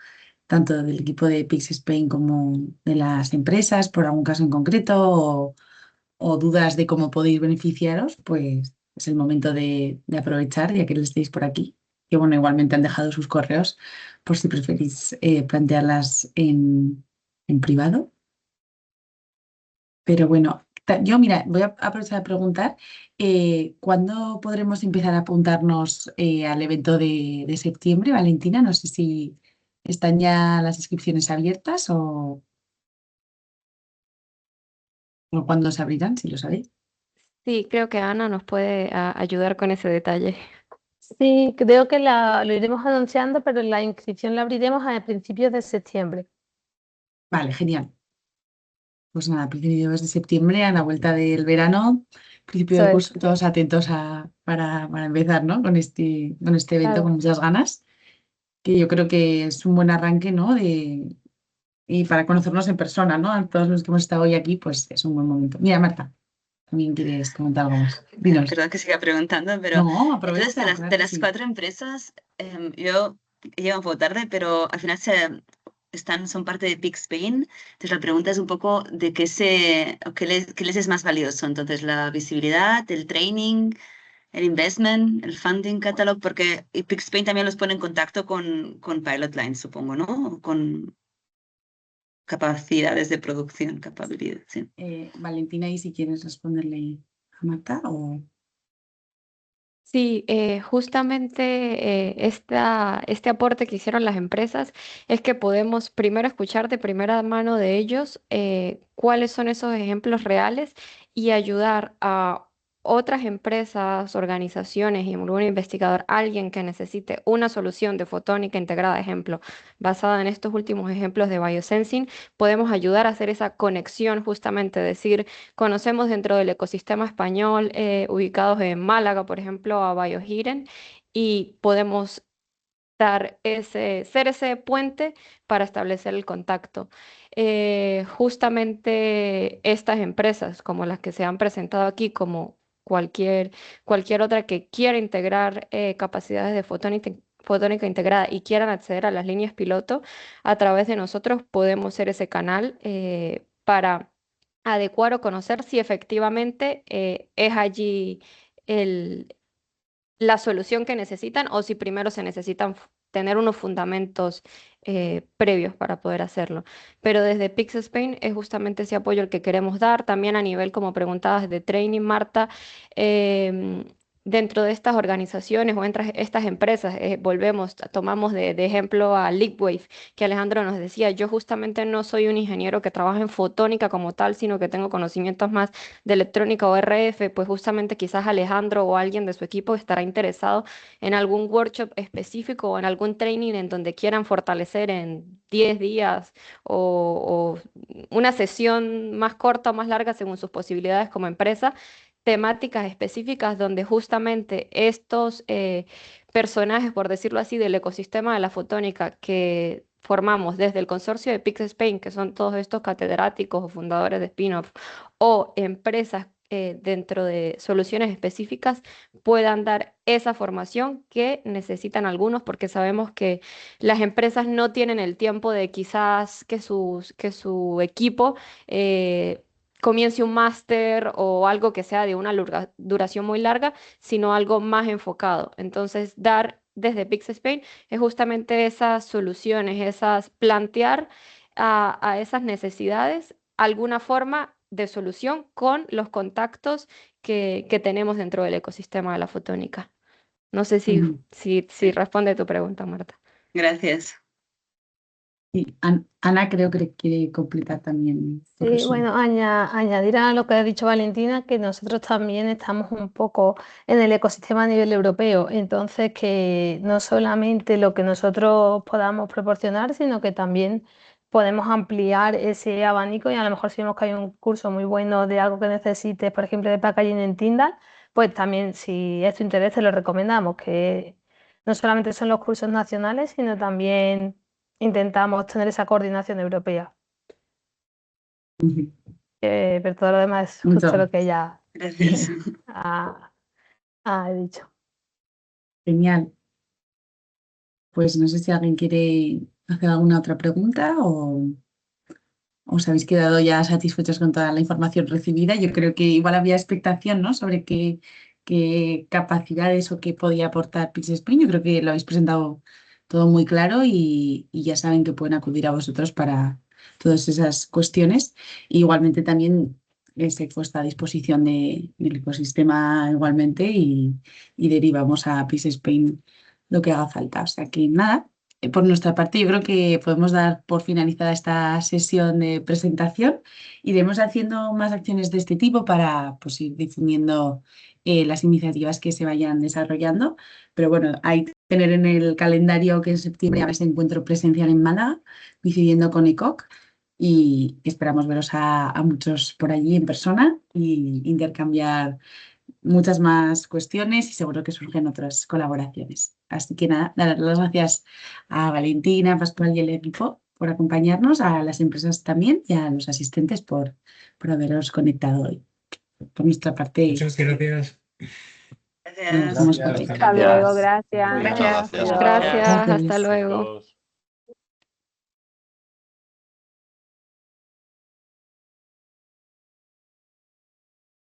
tanto del equipo de Pix Spain como de las empresas, por algún caso en concreto, o dudas de cómo podéis beneficiaros, pues es el momento de aprovechar, ya que les estéis por aquí. Que bueno, igualmente han dejado sus correos por si preferís plantearlas en privado. Pero bueno, yo mira, voy a aprovechar a preguntar, ¿cuándo podremos empezar a apuntarnos al evento de septiembre, Valentina? No sé si están ya las inscripciones abiertas o cuándo se abrirán, si lo sabéis. Sí, creo que Ana nos puede ayudar con ese detalle. Sí, creo que lo iremos anunciando, pero la inscripción la abriremos a principios de septiembre. Vale, genial. Pues nada, principios de septiembre, a la vuelta del verano, principio Eso del es, curso, todos atentos para empezar, ¿no? Con este evento con claro. muchas ganas, que yo creo que es un buen arranque, ¿no? Y para conocernos en persona, ¿no? A todos los que hemos estado hoy aquí, pues es un buen momento. Mira, Marta, también quieres comentar algo más. Dinos. Perdón que siga preguntando, pero No, entonces aprovecha, claro de que las sí. 4 empresas, yo llego un poco tarde, pero al final son parte de Pix Spain. Entonces la pregunta es un poco de qué les es más valioso. Entonces la visibilidad, el training, el investment, el funding catalog, porque Pix Spain también los pone en contacto con Pilot Line, supongo, ¿no? Con capacidades de producción, capabilidad, sí. Valentina, ¿y si quieres responderle a Marta o...? Sí, justamente este aporte que hicieron las empresas es que podemos primero escuchar de primera mano de ellos cuáles son esos ejemplos reales y ayudar a otras empresas, organizaciones y algún investigador, alguien que necesite una solución de fotónica integrada, ejemplo, basada en estos últimos ejemplos de biosensing, podemos ayudar a hacer esa conexión, justamente decir, conocemos dentro del ecosistema español, ubicados en Málaga, por ejemplo, a BioHidden, y podemos ser ese puente para establecer el contacto. Justamente estas empresas, como las que se han presentado aquí, como cualquier otra que quiera integrar capacidades de fotónica integrada y quieran acceder a las líneas piloto, a través de nosotros podemos ser ese canal para adecuar o conocer si efectivamente es allí la solución que necesitan o si primero se necesitan tener unos fundamentos previos para poder hacerlo. Pero desde Pix Spain es justamente ese apoyo el que queremos dar, también a nivel, como preguntabas, de training, Marta. Dentro de estas organizaciones o entre estas empresas, tomamos de ejemplo a Leapwave, que Alejandro nos decía, yo justamente no soy un ingeniero que trabaja en fotónica como tal, sino que tengo conocimientos más de electrónica o RF, pues justamente quizás Alejandro o alguien de su equipo estará interesado en algún workshop específico o en algún training en donde quieran fortalecer en 10 días o una sesión más corta o más larga según sus posibilidades como empresa, temáticas específicas donde justamente estos personajes, por decirlo así, del ecosistema de la fotónica que formamos desde el consorcio de Pix Spain, que son todos estos catedráticos o fundadores de spin-off, o empresas dentro de soluciones específicas, puedan dar esa formación que necesitan algunos, porque sabemos que las empresas no tienen el tiempo de quizás que su equipo comience un máster o algo que sea de una duración muy larga, sino algo más enfocado. Entonces, dar desde Pix Spain es justamente esas soluciones, plantear a esas necesidades alguna forma de solución con los contactos que tenemos dentro del ecosistema de la fotónica. No sé si responde tu pregunta, Marta. Gracias. Sí, Ana creo que quiere completar también. Sí, bueno, añadir a lo que ha dicho Valentina, que nosotros también estamos un poco en el ecosistema a nivel europeo, entonces que no solamente lo que nosotros podamos proporcionar, sino que también podemos ampliar ese abanico y a lo mejor si vemos que hay un curso muy bueno de algo que necesites, por ejemplo, de packaging en Tyndall, pues también si es tu interés te lo recomendamos, que no solamente son los cursos nacionales, sino también intentamos tener esa coordinación europea. Pero todo lo demás es justo lo que ella ha dicho. Genial. Pues no sé si alguien quiere hacer alguna otra pregunta o os habéis quedado ya satisfechos con toda la información recibida. Yo creo que igual había expectación, ¿no?, sobre qué capacidades o qué podía aportar Pix Spain. Yo creo que lo habéis presentado todo muy claro y ya saben que pueden acudir a vosotros para todas esas cuestiones. Igualmente también estoy puesta a disposición del ecosistema igualmente y derivamos a Pix Spain lo que haga falta. O sea que nada. Por nuestra parte, yo creo que podemos dar por finalizada esta sesión de presentación. Iremos haciendo más acciones de este tipo para pues, ir difundiendo las iniciativas que se vayan desarrollando. Pero bueno, hay que tener en el calendario que en septiembre habrá ese encuentro presencial en Málaga, coincidiendo con ECOC. Y esperamos veros a muchos por allí en persona y intercambiar muchas más cuestiones y seguro que surgen otras colaboraciones. Así que nada, dar las gracias a Valentina, Pascual y el equipo por acompañarnos, a las empresas también y a los asistentes por haberos conectado hoy. Por nuestra parte. Muchas gracias. Gracias. Hasta luego, gracias. Muchas gracias. Gracias, hasta luego.